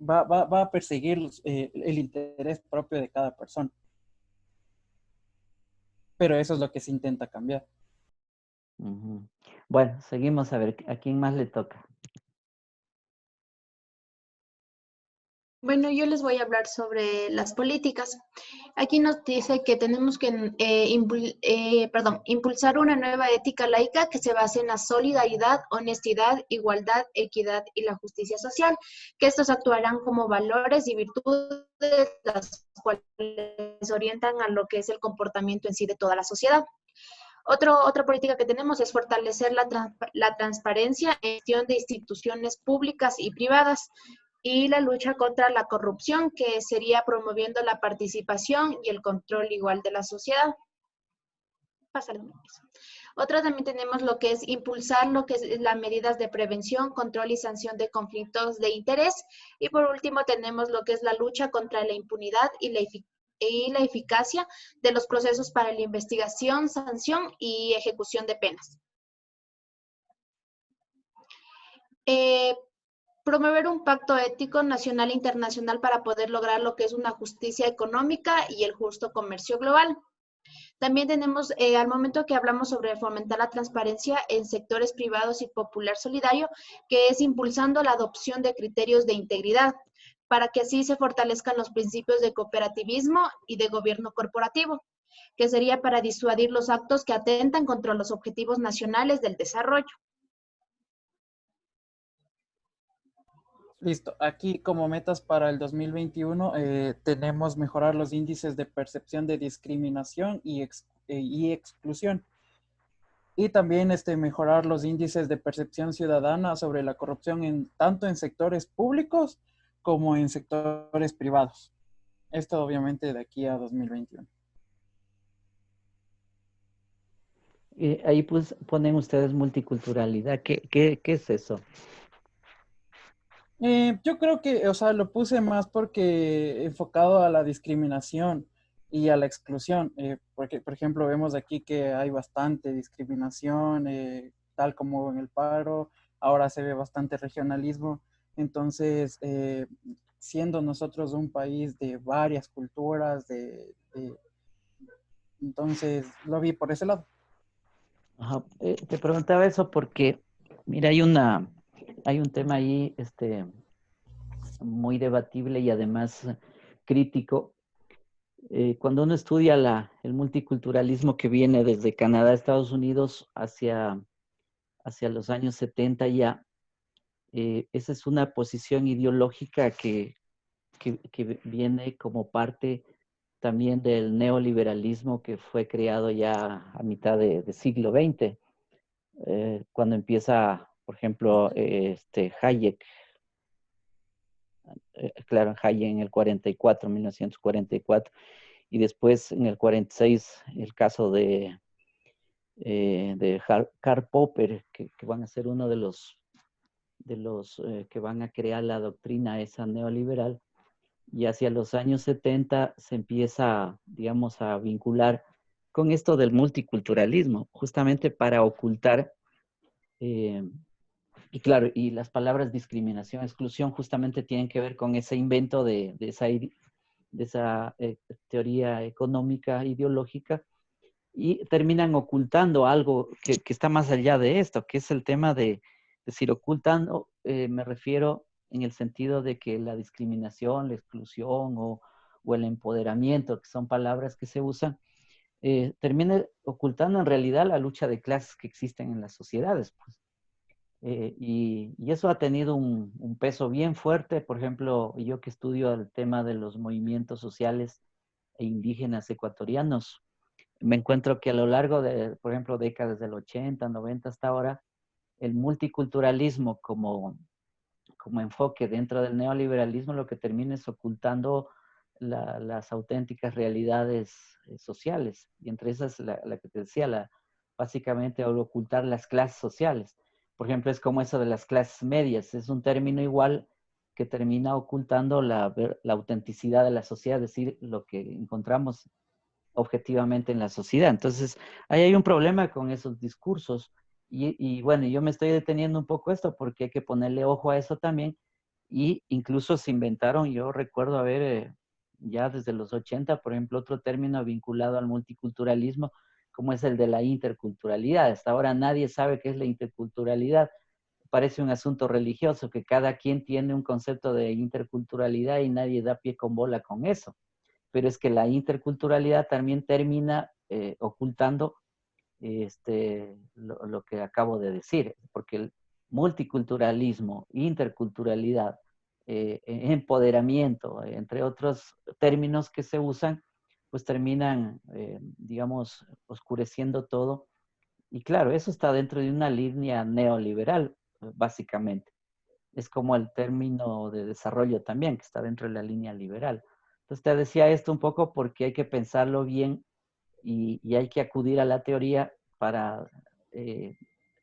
va a perseguir el interés propio de cada persona, pero eso es lo que se intenta cambiar. ujú. Bueno, seguimos a ver, ¿a quién más le toca? Bueno, yo les voy a hablar sobre las políticas. Aquí nos dice que tenemos que impulsar una nueva ética laica que se base en la solidaridad, honestidad, igualdad, equidad y la justicia social, que estos actuarán como valores y virtudes las cuales orientan a lo que es el comportamiento en sí de toda la sociedad. Otra política que tenemos es fortalecer la transparencia en gestión de instituciones públicas y privadas y la lucha contra la corrupción, que sería promoviendo la participación y el control igual de la sociedad. Pásale. Otra también tenemos lo que es impulsar lo que es las medidas de prevención, control y sanción de conflictos de interés. Y por último tenemos lo que es la lucha contra la impunidad y la eficacia de los procesos para la investigación, sanción y ejecución de penas. Eh, Promover un pacto ético nacional e internacional para poder lograr lo que es una justicia económica y el justo comercio global. También tenemos, al momento que hablamos sobre fomentar la transparencia en sectores privados y popular solidario, que es impulsando la adopción de criterios de integridad, para que así se fortalezcan los principios de cooperativismo y de gobierno corporativo, que sería para disuadir los actos que atentan contra los objetivos nacionales del desarrollo. Listo. Aquí como metas para el 2021 tenemos mejorar los índices de percepción de discriminación y exclusión. Y también mejorar los índices de percepción ciudadana sobre la corrupción tanto en sectores públicos como en sectores privados. Esto obviamente de aquí a 2021. Ahí pues ponen ustedes multiculturalidad. ¿Qué es eso? Yo creo que, o sea, lo puse más porque enfocado a la discriminación y a la exclusión, porque, por ejemplo, vemos aquí que hay bastante discriminación, tal como en el paro, ahora se ve bastante regionalismo, entonces, siendo nosotros un país de varias culturas, entonces lo vi por ese lado. Ajá. Te preguntaba eso porque, mira, hay un tema ahí, muy debatible y además crítico. Cuando uno estudia el multiculturalismo que viene desde Canadá, Estados Unidos, hacia los años 70 ya, esa es una posición ideológica que viene como parte también del neoliberalismo que fue creado ya a mitad de siglo XX, cuando empieza, por ejemplo, Hayek, claro, Hayek en el 44, 1944, y después en el 46 el caso de Karl Popper, que van a ser uno de los que van a crear la doctrina esa neoliberal, y hacia los años 70 se empieza, digamos, a vincular con esto del multiculturalismo, justamente para ocultar, y claro, y las palabras discriminación, exclusión, justamente tienen que ver con ese invento de esa teoría económica, ideológica, y terminan ocultando algo que está más allá de esto, que es el tema de decir, ocultando, me refiero en el sentido de que la discriminación, la exclusión o el empoderamiento, que son palabras que se usan, termina ocultando en realidad la lucha de clases que existen en las sociedades. Pues. Y eso ha tenido un peso bien fuerte. Por ejemplo, yo que estudio el tema de los movimientos sociales e indígenas ecuatorianos, me encuentro que a lo largo de, por ejemplo, décadas del 80, 90 hasta ahora, el multiculturalismo como enfoque dentro del neoliberalismo lo que termina es ocultando las auténticas realidades sociales. Y entre esas, la que te decía, básicamente ocultar las clases sociales. Por ejemplo, es como eso de las clases medias. Es un término igual que termina ocultando la autenticidad de la sociedad, es decir, lo que encontramos objetivamente en la sociedad. Entonces, ahí hay un problema con esos discursos. Y bueno, yo me estoy deteniendo un poco esto porque hay que ponerle ojo a eso también. Y incluso se inventaron, yo recuerdo haber ya desde los 80, por ejemplo, otro término vinculado al multiculturalismo, como es el de la interculturalidad. Hasta ahora nadie sabe qué es la interculturalidad. Parece un asunto religioso, que cada quien tiene un concepto de interculturalidad y nadie da pie con bola con eso. Pero es que la interculturalidad también termina ocultando lo que acabo de decir, porque el multiculturalismo, interculturalidad, empoderamiento, entre otros términos que se usan, pues terminan, digamos, oscureciendo todo. Y claro, eso está dentro de una línea neoliberal, básicamente. Es como el término de desarrollo también, que está dentro de la línea liberal. Entonces te decía esto un poco porque hay que pensarlo bien y hay que acudir a la teoría para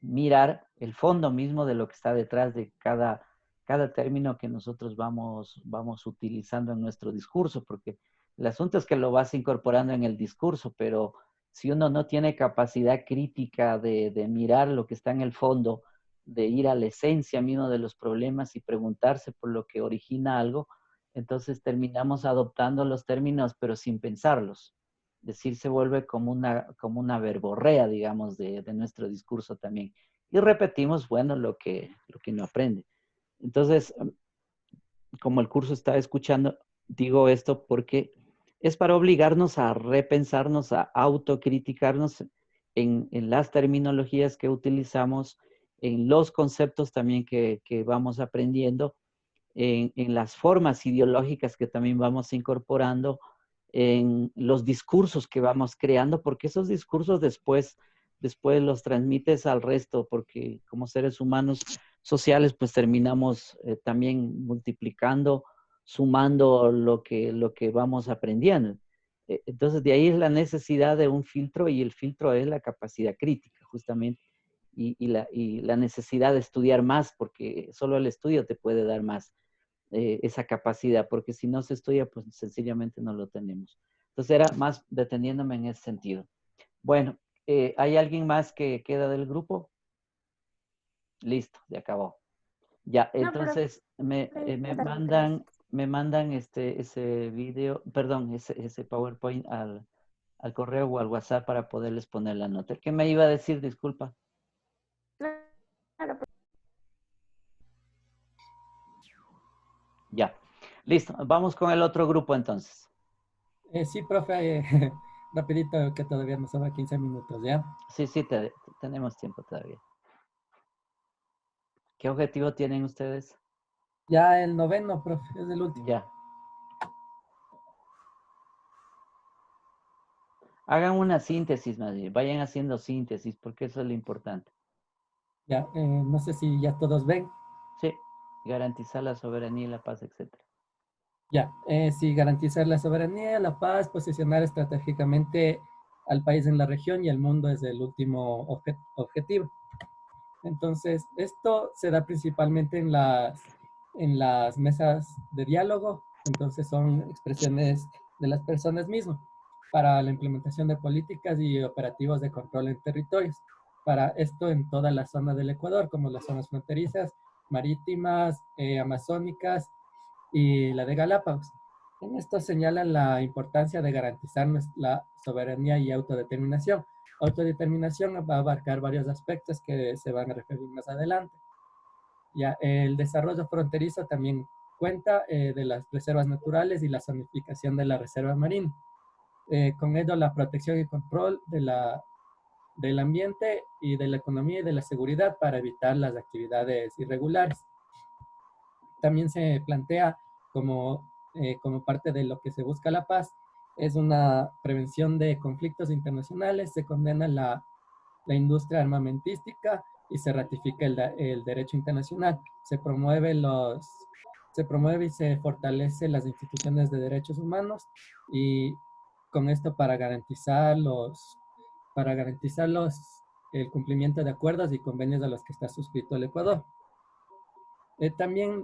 mirar el fondo mismo de lo que está detrás de cada término que nosotros vamos utilizando en nuestro discurso, porque el asunto es que lo vas incorporando en el discurso, pero si uno no tiene capacidad crítica de mirar lo que está en el fondo, de ir a la esencia mismo de los problemas y preguntarse por lo que origina algo, entonces terminamos adoptando los términos, pero sin pensarlos. Decir se vuelve como una verborrea, digamos, de nuestro discurso también. Y repetimos, bueno, lo que no aprende. Entonces, como el curso está escuchando, digo esto porque es para obligarnos a repensarnos, a autocriticarnos en las terminologías que utilizamos, en los conceptos también que vamos aprendiendo, en las formas ideológicas que también vamos incorporando, en los discursos que vamos creando, porque esos discursos después los transmites al resto, porque como seres humanos sociales, pues terminamos también multiplicando, sumando lo que vamos aprendiendo. Entonces, de ahí es la necesidad de un filtro y el filtro es la capacidad crítica, justamente, y la necesidad de estudiar más, porque solo el estudio te puede dar más esa capacidad, porque si no se estudia, pues sencillamente no lo tenemos. Entonces era más deteniéndome en ese sentido. Bueno, ¿hay alguien más que queda del grupo? Listo, se acabó. Ya, No, pero entonces me mandan ese video, perdón, ese PowerPoint al correo o al WhatsApp para poderles poner la nota. ¿Qué me iba a decir? Disculpa. claro, Ya, listo. Vamos con el otro grupo entonces. Sí, profe, rapidito que todavía nos sobra 15 minutos, ¿ya? Sí, tenemos tiempo todavía. ¿Qué objetivo tienen ustedes? Ya el noveno, profe, es el último. Ya. Hagan una síntesis más bien, vayan haciendo síntesis, porque eso es lo importante. Ya, no sé si ya todos ven. Sí, garantizar la soberanía y la paz, etc. Ya, sí, garantizar la soberanía, la paz, posicionar estratégicamente al país en la región y al mundo es el último objetivo. Entonces, esto se da principalmente en las mesas de diálogo, entonces son expresiones de las personas mismas para la implementación de políticas y operativos de control en territorios. Para esto en toda la zona del Ecuador, como las zonas fronterizas, marítimas, amazónicas y la de Galápagos. En esto señalan la importancia de garantizar la soberanía y autodeterminación. Autodeterminación va a abarcar varios aspectos que se van a referir más adelante. Ya, el desarrollo fronterizo también cuenta de las reservas naturales y la zonificación de la reserva marina. Con ello, la protección y control del ambiente y de la economía y de la seguridad para evitar las actividades irregulares. También se plantea como parte de lo que se busca la paz, es una prevención de conflictos internacionales, se condena la industria armamentística y se ratifica el derecho internacional. Se promueve y se fortalece las instituciones de derechos humanos y con esto para garantizar el cumplimiento de acuerdos y convenios a los que está suscrito el Ecuador. También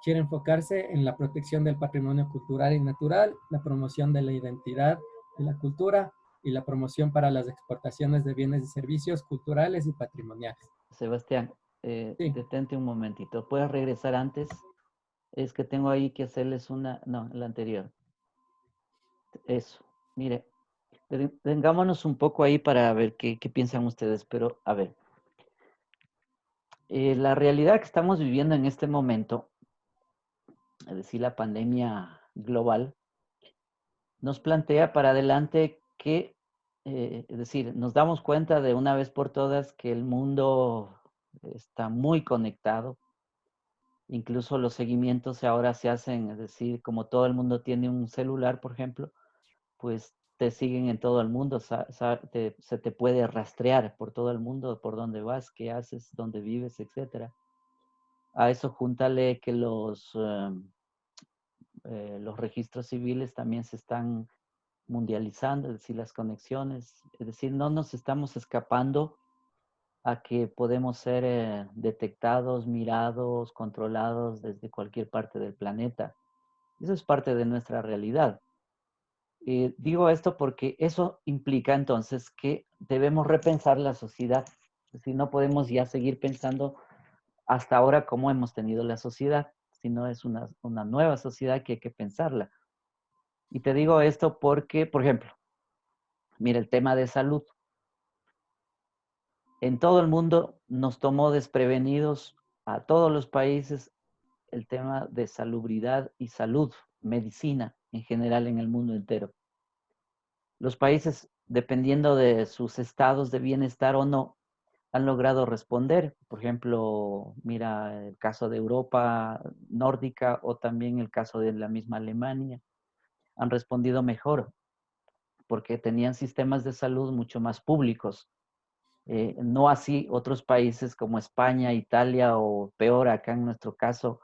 quiere enfocarse en la protección del patrimonio cultural y natural, la promoción de la identidad de la cultura y la promoción para las exportaciones de bienes y servicios culturales y patrimoniales. Sebastián, Sí, detente un momentito. ¿Puedes regresar antes? Es que tengo ahí que hacerles una... No, la anterior. Eso. Mire, tengámonos un poco ahí para ver qué piensan ustedes, pero a ver. La realidad que estamos viviendo en este momento, es decir, la pandemia global, nos plantea para adelante que, es decir, nos damos cuenta de una vez por todas que el mundo está muy conectado. Incluso los seguimientos ahora se hacen, es decir, como todo el mundo tiene un celular, por ejemplo, pues te siguen en todo el mundo, se te puede rastrear por todo el mundo, por dónde vas, qué haces, dónde vives, etcétera. A eso júntale que los registros civiles también se están mundializando, es decir, las conexiones, es decir, no nos estamos escapando a que podemos ser detectados, mirados, controlados desde cualquier parte del planeta. Eso es parte de nuestra realidad. Digo esto porque eso implica entonces que debemos repensar la sociedad. Es decir, no podemos ya seguir pensando hasta ahora cómo hemos tenido la sociedad, sino es una nueva sociedad que hay que pensarla. Y te digo esto porque, por ejemplo, mira el tema de salud. En todo el mundo nos tomó desprevenidos a todos los países el tema de salubridad y salud, medicina en general en el mundo entero. Los países, dependiendo de sus estados de bienestar o no, han logrado responder. Por ejemplo, mira el caso de Europa nórdica o también el caso de la misma Alemania. Han respondido mejor porque tenían sistemas de salud mucho más públicos. No así otros países como España, Italia o peor acá en nuestro caso,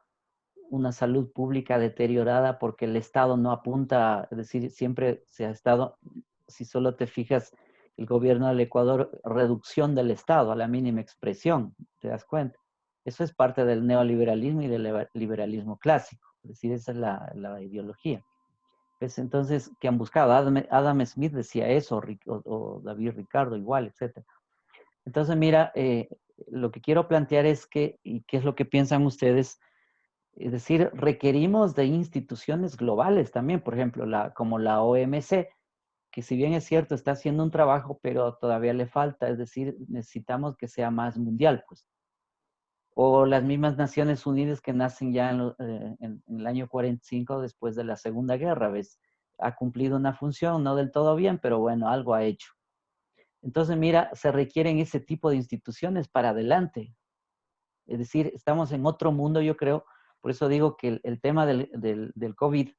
una salud pública deteriorada porque el Estado no apunta, es decir, siempre se ha estado, si solo te fijas, el gobierno del Ecuador, reducción del Estado a la mínima expresión, ¿te das cuenta? Eso es parte del neoliberalismo y del liberalismo clásico, es decir, esa es la ideología. Pues entonces, ¿qué han buscado? Adam Smith decía eso, o David Ricardo igual, etc. Entonces, mira, lo que quiero plantear es que, y qué es lo que piensan ustedes, es decir, requerimos de instituciones globales también, por ejemplo, como la OMC, que si bien es cierto, está haciendo un trabajo, pero todavía le falta, es decir, necesitamos que sea más mundial, pues. O las mismas Naciones Unidas que nacen ya en el año 45 después de la Segunda Guerra, ¿ves? Ha cumplido una función, no del todo bien, pero bueno, algo ha hecho. Entonces, mira, se requieren ese tipo de instituciones para adelante. Es decir, estamos en otro mundo, yo creo. Por eso digo que el tema del COVID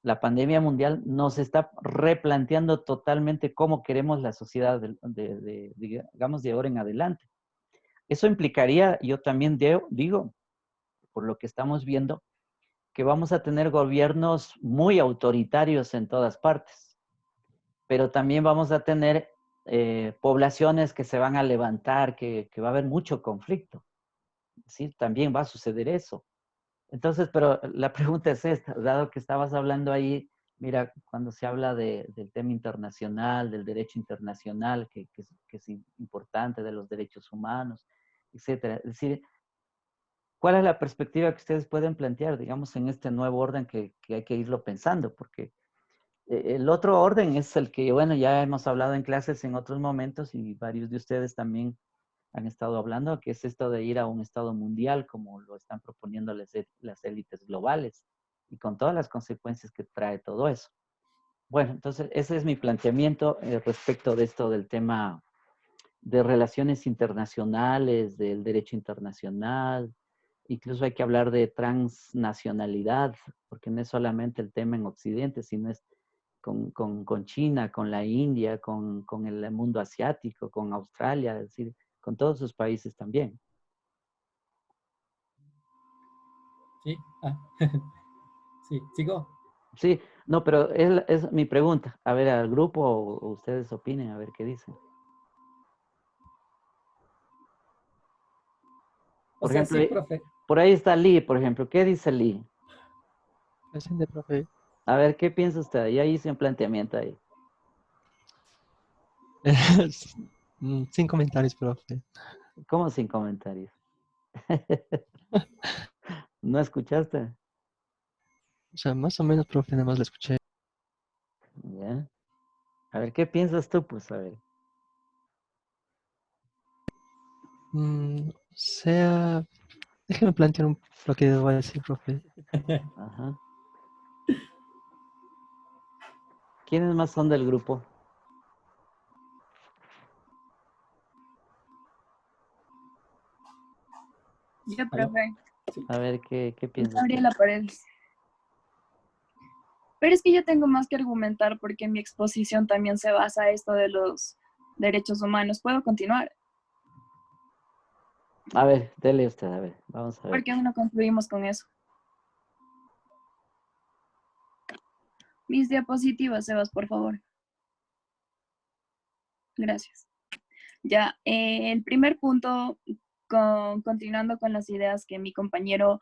la pandemia mundial nos está replanteando totalmente cómo queremos la sociedad, digamos, de ahora en adelante. Eso implicaría, yo también digo, por lo que estamos viendo, que vamos a tener gobiernos muy autoritarios en todas partes, pero también vamos a tener poblaciones que se van a levantar, que va a haber mucho conflicto. Sí, también va a suceder eso. Entonces, pero la pregunta es esta, dado que estabas hablando ahí, mira, cuando se habla del tema internacional, del derecho internacional, que es importante, de los derechos humanos, etcétera. Es decir, ¿cuál es la perspectiva que ustedes pueden plantear, digamos, en este nuevo orden que hay que irlo pensando? Porque el otro orden es el que, bueno, ya hemos hablado en clases en otros momentos y varios de ustedes también han estado hablando, que es esto de ir a un estado mundial, como lo están proponiendo las élites globales, y con todas las consecuencias que trae todo eso. Bueno, entonces ese es mi planteamiento respecto de esto del tema de relaciones internacionales, del derecho internacional. Incluso hay que hablar de transnacionalidad, porque no es solamente el tema en Occidente, sino es con China, con la India, con el mundo asiático, con Australia, es decir, con todos sus países también. Sí, sí, sigo. Sí, no, pero es mi pregunta. A ver, al grupo o ustedes opinen, a ver qué dicen. Por O sea, ejemplo, sí, profe. por ahí está Lee, por ejemplo. ¿Qué dice Lee? Presente, profe. A ver, ¿qué piensa usted? Ya hice un planteamiento ahí. Sin comentarios, profe. ¿Cómo sin comentarios? ¿No escuchaste? O sea, más o menos, profe, nada más lo escuché. Ya. A ver, ¿qué piensas tú? Pues a ver. O sea, déjeme plantear lo que voy a decir, profe. Ajá. ¿Quiénes más son del grupo? Yo, ¿Aló? profe. A ver, ¿qué piensas tú? Gabriela Paredes. Pero es que yo tengo más que argumentar porque mi exposición también se basa en esto de los derechos humanos. ¿Puedo continuar? A ver, dele usted, a ver, vamos a ver. ¿Por qué no concluimos con eso? Mis diapositivas, Sebas, por favor. Gracias. Ya, el primer punto, continuando con las ideas que mi compañero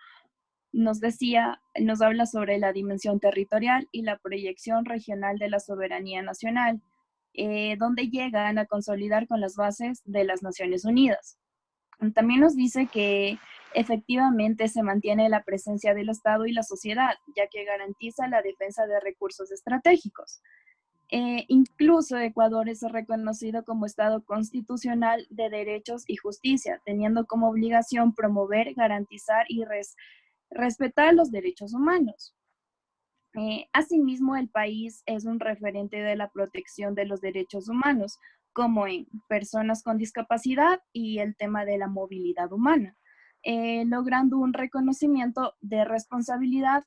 nos decía, nos habla sobre la dimensión territorial y la proyección regional de la soberanía nacional, donde llegan a consolidar con las bases de las Naciones Unidas. También nos dice que efectivamente se mantiene la presencia del Estado y la sociedad, ya que garantiza la defensa de recursos estratégicos. Incluso Ecuador es reconocido como Estado constitucional de derechos y justicia, teniendo como obligación promover, garantizar y respetar los derechos humanos. Asimismo, el país es un referente de la protección de los derechos humanos, como en personas con discapacidad y el tema de la movilidad humana, logrando un reconocimiento de responsabilidad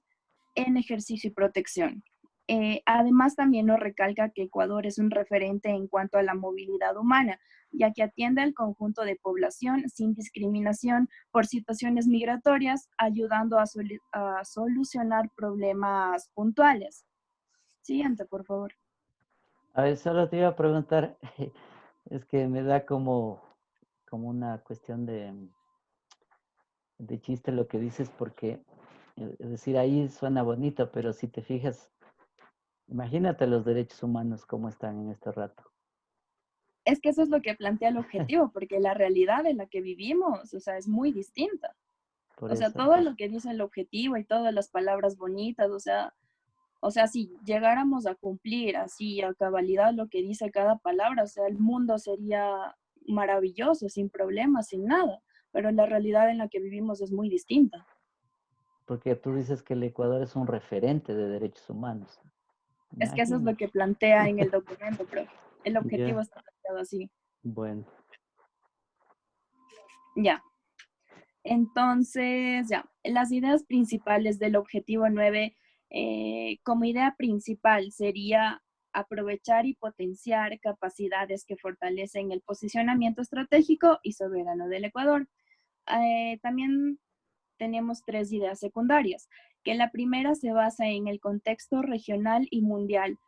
en ejercicio y protección. Además, también nos recalca que Ecuador es un referente en cuanto a la movilidad humana, ya que atiende al conjunto de población sin discriminación por situaciones migratorias, ayudando a solucionar problemas puntuales. Siguiente, por favor. A ver, solo te iba a preguntar, es que me da como una cuestión de chiste lo que dices, porque, es decir, ahí suena bonito, pero si te fijas, imagínate los derechos humanos cómo están en este rato. Es que eso es lo que plantea el objetivo, porque la realidad en la que vivimos, o sea, es muy distinta. Por O sea, eso. todo lo que dice el objetivo y todas las palabras bonitas, o sea, si llegáramos a cumplir así a cabalidad lo que dice cada palabra, o sea, el mundo sería maravilloso, sin problemas, sin nada, pero la realidad en la que vivimos es muy distinta. Porque tú dices que el Ecuador es un referente de derechos humanos. Es que eso es lo Imagínate. que plantea en el documento, pero el objetivo Ya, está planteado así. bueno. Ya. Entonces, ya, las ideas principales del objetivo 9 Como idea principal sería aprovechar y potenciar capacidades que fortalecen el posicionamiento estratégico y soberano del Ecuador. También tenemos 3 ideas secundarias, que la primera se basa en el contexto regional y mundial,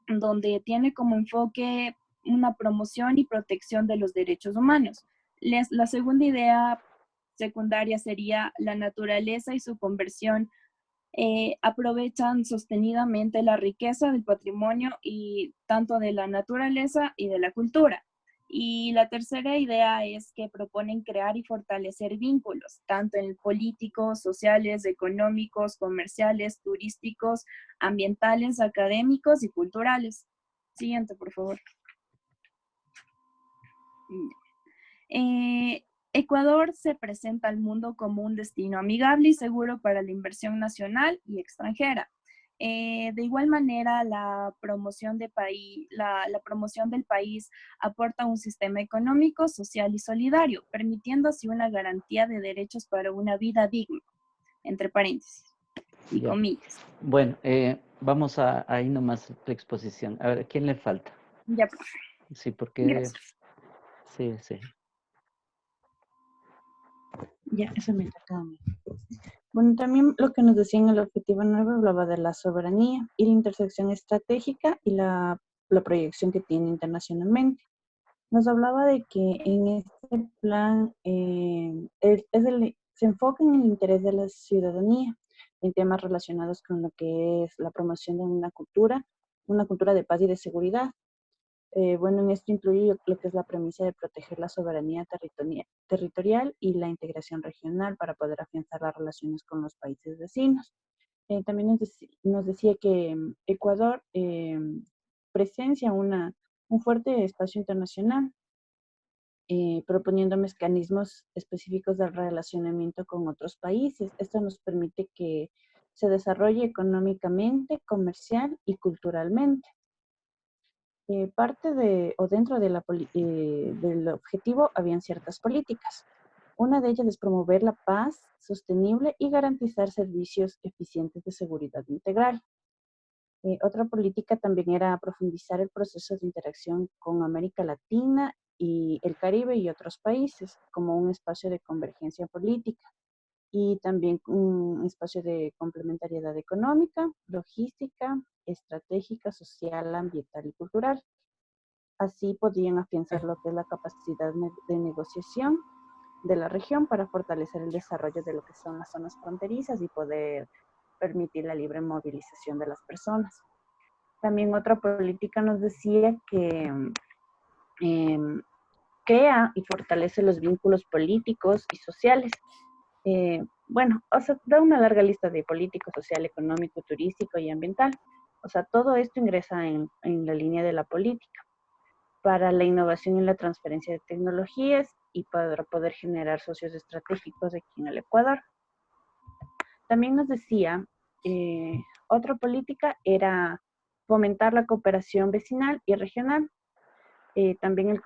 donde tiene como enfoque una promoción y protección de los derechos humanos. La segunda idea secundaria sería la naturaleza y su conversión. Aprovechan sostenidamente la riqueza del patrimonio y tanto de la naturaleza y de la cultura. Y la tercera idea es que proponen crear y fortalecer vínculos, tanto en políticos, sociales, económicos, comerciales, turísticos, ambientales, académicos y culturales. Siguiente, por favor. Ecuador se presenta al mundo como un destino amigable y seguro para la inversión nacional y extranjera. De igual manera, la promoción del país aporta un sistema económico, social y solidario, permitiendo así una garantía de derechos para una vida digna, entre paréntesis y Ya. comillas. Bueno, vamos a ahí nomás tu exposición. A ver, ¿a quién le falta? Ya, profe. Sí, porque... Gracias. Sí, sí. Ya, eso me toca a mí. Bueno, también lo que nos decía en el objetivo 9 hablaba de la soberanía y la intersección estratégica y la proyección que tiene internacionalmente. Nos hablaba de que en este plan se enfoca en el interés de la ciudadanía en temas relacionados con lo que es la promoción de una cultura de paz y de seguridad. Bueno, en esto incluye lo que es la premisa de proteger la soberanía territorial y la integración regional para poder afianzar las relaciones con los países vecinos. También nos decía que Ecuador presencia un fuerte espacio internacional, proponiendo mecanismos específicos de relacionamiento con otros países. Esto nos permite que se desarrolle económicamente, comercial y culturalmente. Dentro del objetivo habían ciertas políticas. Una de ellas es promover la paz sostenible y garantizar servicios eficientes de seguridad integral. Otra política también era profundizar el proceso de interacción con América Latina y el Caribe y otros países como un espacio de convergencia política y también un espacio de complementariedad económica, logística, estratégica, social, ambiental y cultural. Así podían afianzar lo que es la capacidad de negociación de la región para fortalecer el desarrollo de lo que son las zonas fronterizas y poder permitir la libre movilización de las personas. También otra política nos decía que crea y fortalece los vínculos políticos y sociales. Da una larga lista de político, social, económico, turístico y ambiental. O sea, todo esto ingresa en la línea de la política para la innovación y la transferencia de tecnologías y para poder generar socios estratégicos aquí en el Ecuador. También nos decía, otra política era fomentar la cooperación vecinal y regional. También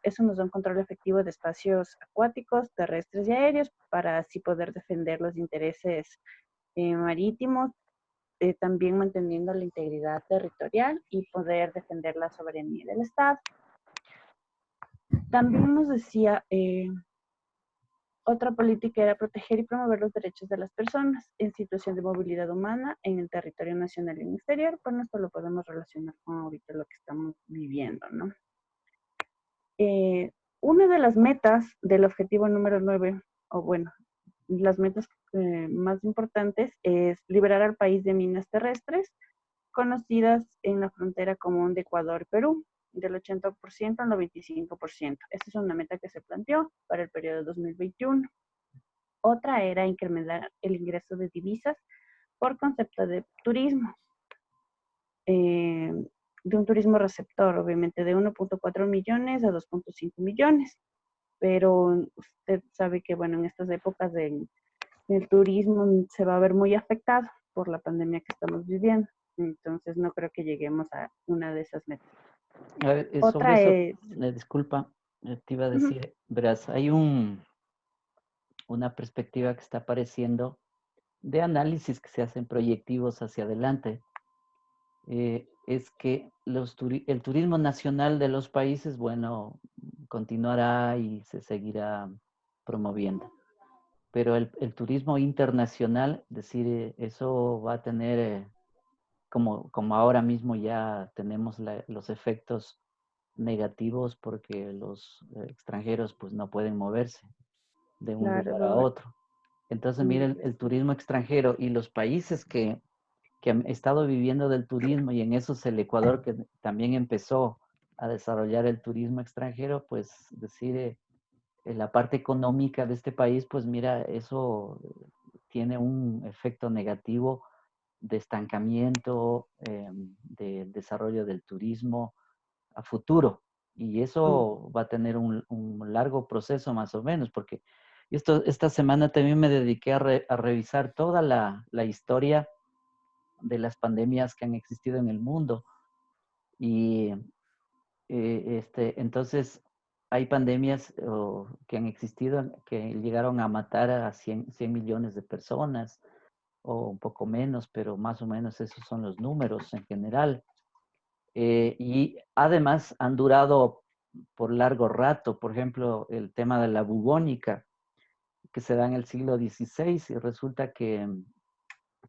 eso nos da un control efectivo de espacios acuáticos, terrestres y aéreos para así poder defender los intereses marítimos, también manteniendo la integridad territorial y poder defender la soberanía del Estado. También nos decía, otra política era proteger y promover los derechos de las personas en situación de movilidad humana en el territorio nacional y en el exterior. Bueno, esto lo podemos relacionar con ahorita lo que estamos viviendo, ¿no? Una de las metas del objetivo número 9, o bueno, las metas más importantes es liberar al país de minas terrestres conocidas en la frontera común de Ecuador-Perú, del 80% al 95%. Esta es una meta que se planteó para el periodo 2021. Otra era incrementar el ingreso de divisas por concepto de turismo, de un turismo receptor, obviamente, de 1.4 millones a 2.5 millones. Pero usted sabe que, bueno, en estas épocas el turismo se va a ver muy afectado por la pandemia que estamos viviendo. Entonces, no creo que lleguemos a una de esas metas. A ver, Otra sobre eso, disculpa, te iba a decir, verás, hay una perspectiva que está apareciendo de análisis que se hacen proyectivos hacia adelante, es que el turismo nacional de los países, bueno, continuará y se seguirá promoviendo. Pero el turismo internacional, es decir, eso va a tener, como ahora mismo ya tenemos los efectos negativos porque los extranjeros pues no pueden moverse de un lugar a otro. Entonces, mira, el turismo extranjero y los países que han estado viviendo del turismo, y en eso es el Ecuador que también empezó a desarrollar el turismo extranjero, pues decir, en la parte económica de este país, pues mira, eso tiene un efecto negativo de estancamiento, del desarrollo del turismo a futuro. Y eso va a tener un largo proceso más o menos, porque esta semana también me dediqué a revisar toda la historia de las pandemias que han existido en el mundo. Y entonces hay pandemias que han existido que llegaron a matar a 100 millones de personas o un poco menos, pero más o menos esos son los números en general. Y además han durado por largo rato. Por ejemplo, el tema de la bubónica, que se da en el siglo XVI, y resulta que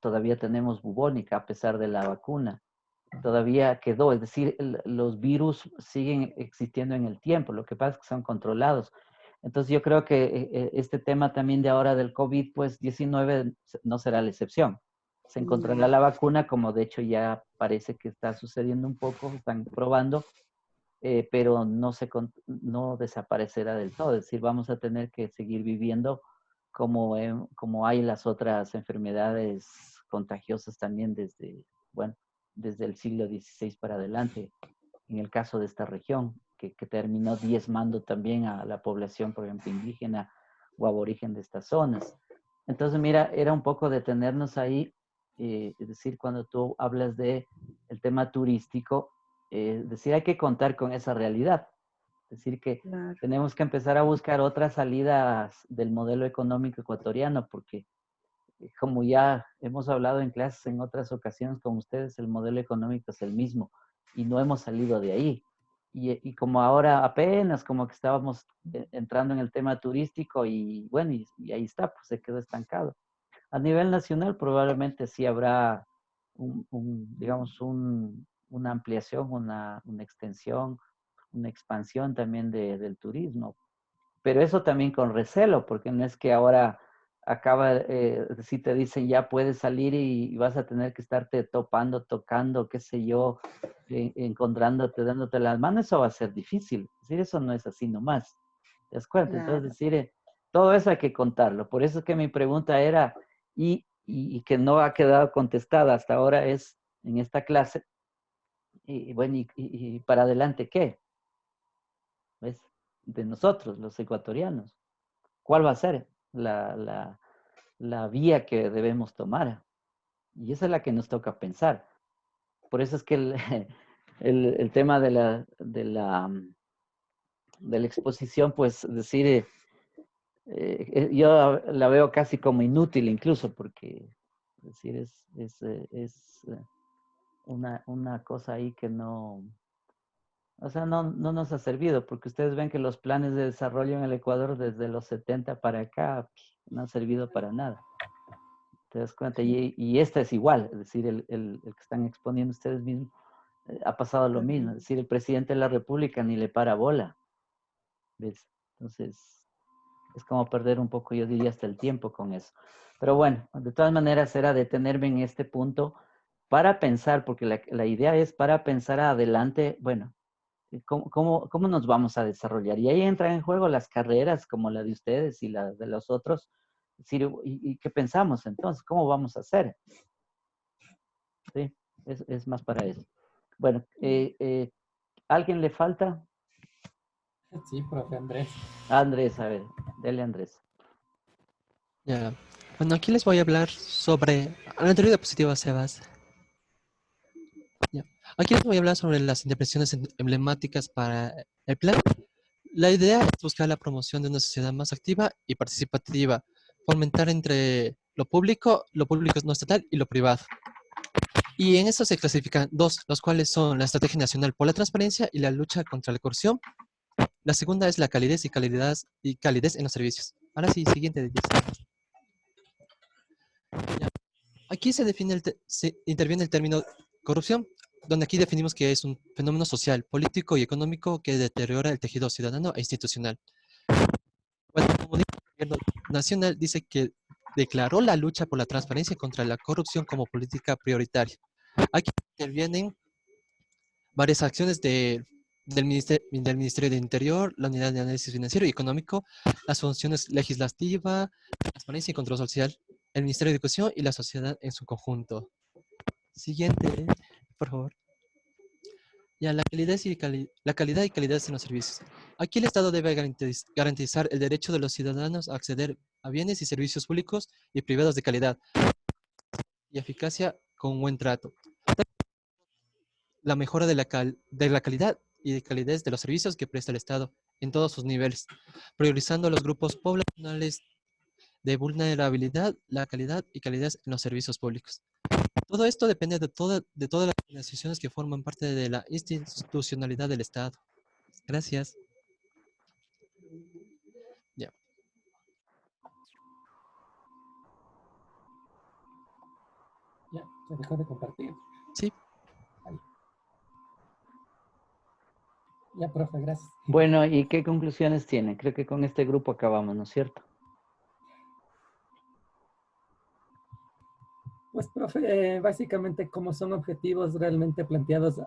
todavía tenemos bubónica a pesar de la vacuna. Todavía quedó, es decir, los virus siguen existiendo en el tiempo, lo que pasa es que son controlados. Entonces yo creo que este tema también de ahora del COVID, pues 19 no será la excepción. Se encontrará la vacuna, como de hecho ya parece que está sucediendo un poco, están probando, pero no desaparecerá del todo. Es decir, vamos a tener que seguir viviendo como hay las otras enfermedades contagiosas también desde el siglo XVI para adelante, en el caso de esta región, que terminó diezmando también a la población, por ejemplo, indígena o aborigen de estas zonas. Entonces, mira, era un poco detenernos ahí, es decir, cuando tú hablas de el tema turístico, es decir, hay que contar con esa realidad. Es decir, que tenemos que empezar a buscar otras salidas del modelo económico ecuatoriano, porque como ya hemos hablado en clases en otras ocasiones con ustedes, el modelo económico es el mismo y no hemos salido de ahí. Y como ahora apenas como que estábamos entrando en el tema turístico y bueno, y ahí está, pues se quedó estancado. A nivel nacional probablemente sí habrá digamos, una ampliación, una extensión, una expansión también del turismo. Pero eso también con recelo, porque no es que ahora si te dicen ya puedes salir y vas a tener que estarte topando, tocando, qué sé yo, encontrándote, dándote las manos, eso va a ser difícil. Es decir, eso no es así nomás. ¿Te das cuenta? Entonces, decir, todo eso hay que contarlo. Por eso es que mi pregunta era, y que no ha quedado contestada hasta ahora es, en esta clase, y bueno, y para adelante, ¿qué? ¿Ves? De nosotros, los ecuatorianos. ¿Cuál va a ser la vía que debemos tomar? Y esa es la que nos toca pensar. Por eso es que el tema de la exposición, pues decir, yo la veo casi como inútil incluso, porque decir, es una cosa ahí que no, o sea, no nos ha servido, porque ustedes ven que los planes de desarrollo en el Ecuador desde los 70 para acá no han servido para nada. ¿Te das cuenta? Y esta es igual, es decir, el que están exponiendo ustedes mismos, ha pasado lo mismo. Es decir, el presidente de la República ni le para bola. ¿Ves? Entonces, es como perder un poco, yo diría, hasta el tiempo con eso. Pero bueno, de todas maneras era detenerme en este punto para pensar, porque la idea es para pensar adelante, bueno, ¿cómo nos vamos a desarrollar? Y ahí entran en juego las carreras como la de ustedes y la de los otros. Es decir, ¿y qué pensamos entonces? ¿Cómo vamos a hacer? Sí, es más para eso. Bueno, ¿alguien le falta? Sí, profe Andrés. Andrés, a ver, dele Andrés. Ya. Bueno, aquí les voy a hablar sobre la teoría diapositiva, Sebas. Ya. Aquí les voy a hablar sobre las interpretaciones emblemáticas para el plan. La idea es buscar la promoción de una sociedad más activa y participativa, fomentar entre lo público no estatal y lo privado. Y en eso se clasifican dos, los cuales son la Estrategia Nacional por la Transparencia y la lucha contra la corrupción. La segunda es la calidez y calidez en los servicios. Ahora sí, siguiente. Aquí se interviene el término corrupción, donde aquí definimos que es un fenómeno social, político y económico que deteriora el tejido ciudadano e institucional. Bueno, como dice el gobierno nacional, dice que declaró la lucha por la transparencia contra la corrupción como política prioritaria. Aquí intervienen varias acciones del Ministerio de Interior, la Unidad de Análisis Financiero y Económico, las funciones legislativa, transparencia y control social, el Ministerio de Educación y la sociedad en su conjunto. Siguiente, por favor. Ya, la calidad y calidad en los servicios. Aquí el Estado debe garantizar el derecho de los ciudadanos a acceder a bienes y servicios públicos y privados de calidad y eficacia con buen trato. La mejora de la calidad y de calidez de los servicios que presta el Estado en todos sus niveles, priorizando a los grupos poblacionales de vulnerabilidad, la calidad y calidez en los servicios públicos. Todo esto depende de todas las organizaciones que forman parte de la institucionalidad del Estado. Gracias. Ya. Ya, se dejó de compartir. Sí. Ahí. Ya, profe, gracias. Bueno, ¿y qué conclusiones tiene? Creo que con este grupo acabamos, ¿no es cierto? Pues, profe, básicamente como son objetivos realmente planteados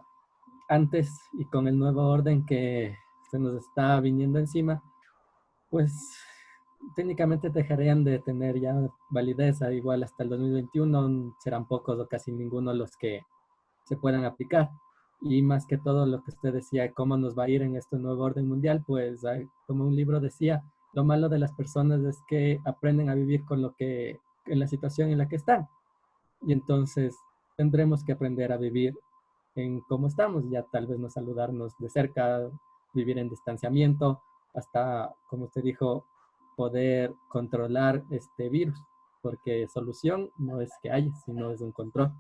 antes y con el nuevo orden que se nos está viniendo encima, pues técnicamente dejarían de tener ya validez. Igual hasta el 2021 serán pocos o casi ninguno los que se puedan aplicar. Y más que todo lo que usted decía, cómo nos va a ir en este nuevo orden mundial, pues como un libro decía, lo malo de las personas es que aprenden a vivir con en la situación en la que están. Y entonces tendremos que aprender a vivir en cómo estamos, ya tal vez no saludarnos de cerca, vivir en distanciamiento, hasta, como usted dijo, poder controlar este virus, porque solución no es que haya, sino es un control.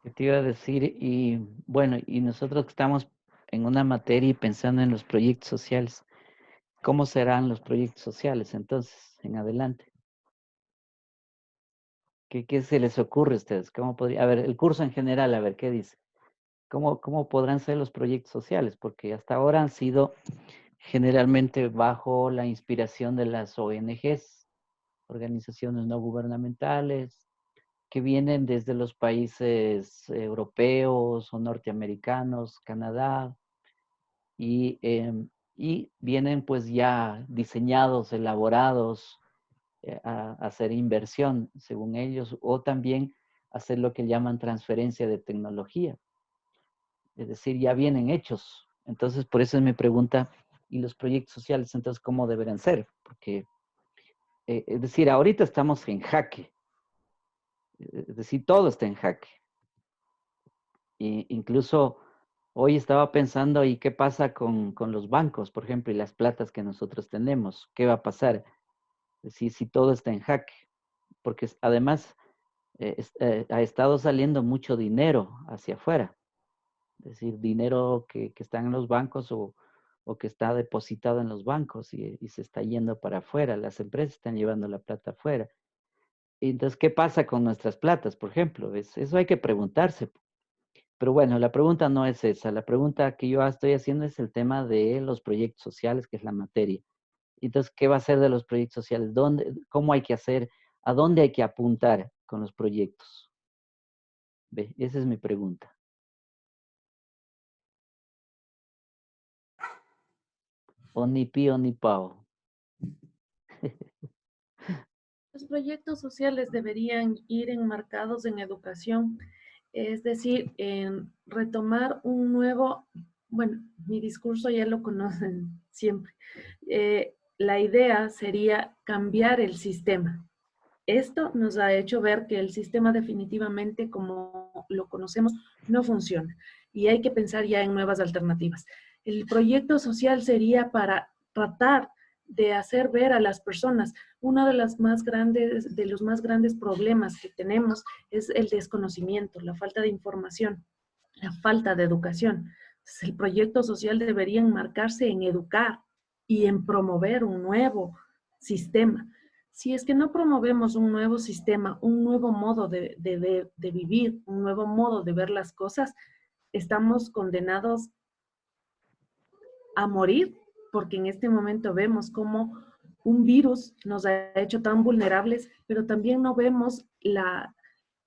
¿Qué te iba a decir? Y bueno, y nosotros que estamos en una materia y pensando en los proyectos sociales, ¿cómo serán los proyectos sociales entonces, en adelante? ¿Qué se les ocurre a ustedes? ¿Cómo podría, a ver, el curso en general, a ver, ¿qué dice? ¿Cómo podrán ser los proyectos sociales? Porque hasta ahora han sido generalmente bajo la inspiración de las ONGs, organizaciones no gubernamentales, que vienen desde los países europeos o norteamericanos, Canadá, y vienen pues ya diseñados, elaborados, a hacer inversión, según ellos, o también hacer lo que llaman transferencia de tecnología. Es decir, ya vienen hechos. Entonces, por eso es mi pregunta, ¿y los proyectos sociales entonces cómo deberán ser? Porque, es decir, ahorita estamos en jaque. Es decir, todo está en jaque. Incluso hoy estaba pensando, ¿y qué pasa con los bancos, por ejemplo, y las platas que nosotros tenemos? ¿Qué va a pasar? Es decir, si todo está en jaque. Porque además ha estado saliendo mucho dinero hacia afuera. Es decir, dinero que está en los bancos o que está depositado en los bancos y se está yendo para afuera. Las empresas están llevando la plata afuera. Entonces, ¿qué pasa con nuestras platas, por ejemplo? Eso hay que preguntarse. Pero bueno, la pregunta no es esa. La pregunta que yo estoy haciendo es el tema de los proyectos sociales, que es la materia. Entonces, ¿qué va a ser de los proyectos sociales? ¿Cómo hay que hacer? ¿A dónde hay que apuntar con los proyectos? ¿Ve? Esa es mi pregunta. O ni pío ni pao. Los proyectos sociales deberían ir enmarcados en educación, es decir, en retomar un nuevo, bueno, mi discurso ya lo conocen siempre. La idea sería cambiar el sistema. Esto nos ha hecho ver que el sistema definitivamente, como lo conocemos, no funciona y hay que pensar ya en nuevas alternativas. El proyecto social sería para tratar de hacer ver a las personas. Uno de los más grandes problemas que tenemos es el desconocimiento, la falta de información, la falta de educación. Entonces, el proyecto social debería enmarcarse en educar y en promover un nuevo sistema. Si es que no promovemos un nuevo sistema, un nuevo modo de vivir, un nuevo modo de ver las cosas, estamos condenados a morir, porque en este momento vemos cómo un virus nos ha hecho tan vulnerables, pero también no vemos la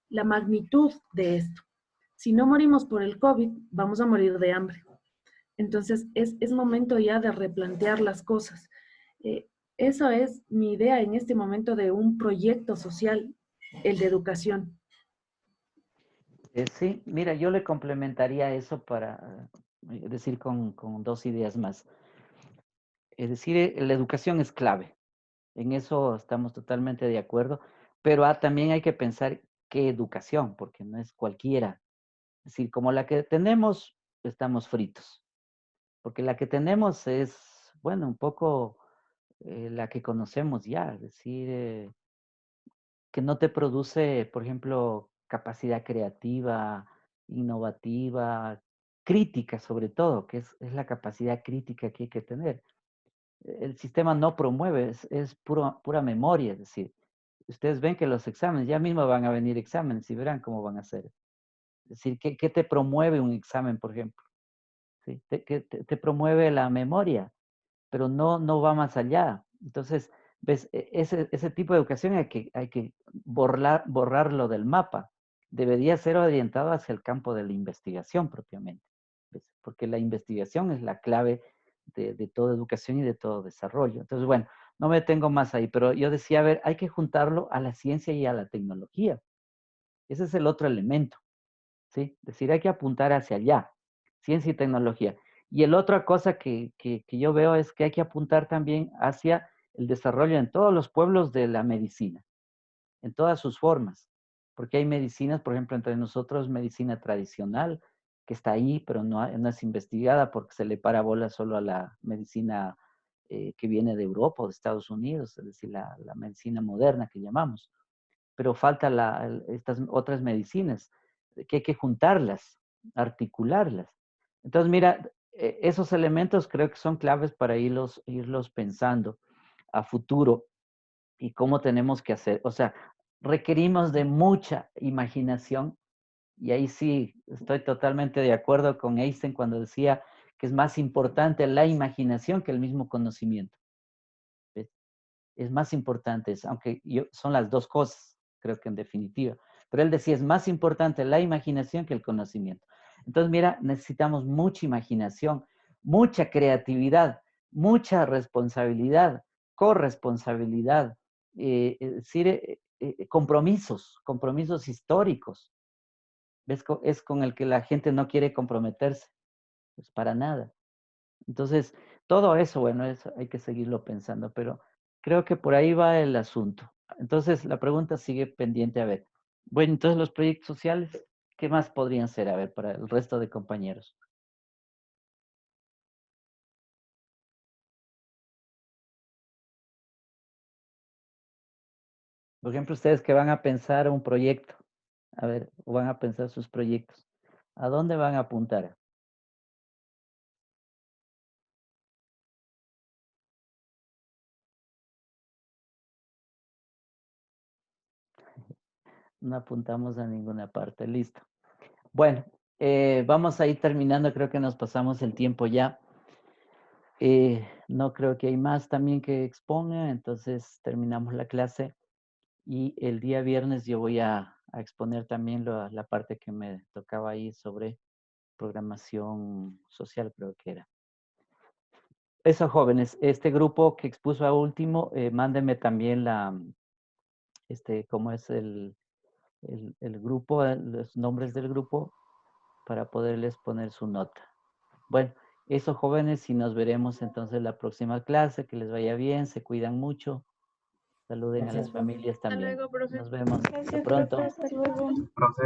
magnitud de esto. Si no morimos por el COVID, vamos a morir de hambre. Entonces, es momento ya de replantear las cosas. Eso es mi idea en este momento de un proyecto social, el de educación. Sí, mira, yo le complementaría eso para decir con dos ideas más. Es decir, la educación es clave. En eso estamos totalmente de acuerdo, pero también hay que pensar qué educación, porque no es cualquiera. Es decir, como la que tenemos, estamos fritos. Porque la que tenemos es, bueno, un poco la que conocemos ya. Es decir, que no te produce, por ejemplo, capacidad creativa, innovativa, crítica sobre todo, que es la capacidad crítica que hay que tener. El sistema no promueve, es pura memoria, es decir, ustedes ven que los exámenes, ya mismo van a venir exámenes y verán cómo van a ser. Es decir, ¿qué te promueve un examen, por ejemplo? ¿Sí? Te promueve la memoria, pero no va más allá. Entonces, ves, ese tipo de educación hay que borrarlo del mapa. Debería ser orientado hacia el campo de la investigación propiamente, ¿ves? Porque la investigación es la clave de toda educación y de todo desarrollo. Entonces, bueno, no me detengo más ahí, pero yo decía, a ver, hay que juntarlo a la ciencia y a la tecnología. Ese es el otro elemento, ¿sí? Es decir, hay que apuntar hacia allá, ciencia y tecnología. Y el otra cosa que yo veo es que hay que apuntar también hacia el desarrollo en todos los pueblos de la medicina, en todas sus formas. Porque hay medicinas, por ejemplo, entre nosotros, medicina tradicional, que está ahí, pero no es investigada porque se le para bola solo a la medicina que viene de Europa o de Estados Unidos, es decir, la medicina moderna que llamamos. Pero falta estas otras medicinas, que hay que juntarlas, articularlas. Entonces, mira, esos elementos creo que son claves para irlos pensando a futuro y cómo tenemos que hacer. O sea, requerimos de mucha imaginación y ahí sí estoy totalmente de acuerdo con Einstein cuando decía que es más importante la imaginación que el mismo conocimiento. ¿Ves? Es más importante, aunque son las dos cosas, creo que en definitiva. Pero él decía, es más importante la imaginación que el conocimiento. Entonces, mira, necesitamos mucha imaginación, mucha creatividad, mucha responsabilidad, corresponsabilidad, es decir, compromisos históricos. ¿Ves? Es con el que la gente no quiere comprometerse, pues para nada. Entonces, todo eso, bueno, eso hay que seguirlo pensando, pero creo que por ahí va el asunto. Entonces, la pregunta sigue pendiente, a ver. Bueno, entonces los proyectos sociales, ¿qué más podrían ser, a ver, para el resto de compañeros? Por ejemplo, ustedes que van a pensar un proyecto, a ver, o van a pensar sus proyectos, ¿a dónde van a apuntar? No apuntamos a ninguna parte, listo. Bueno, vamos a ir terminando, creo que nos pasamos el tiempo ya. No creo que hay más también que exponga, entonces terminamos la clase y el día viernes yo voy a exponer también la parte que me tocaba ahí sobre programación social, creo que era. Eso, jóvenes, este grupo que expuso a último, mándenme también cómo es el grupo, los nombres del grupo, para poderles poner su nota. Bueno, eso, jóvenes, y nos veremos entonces la próxima clase. Que les vaya bien, se cuidan mucho. Saluden a las familias también. Hasta luego, profe. Nos vemos. Hasta Gracias, pronto. profe. Hasta luego. Profe.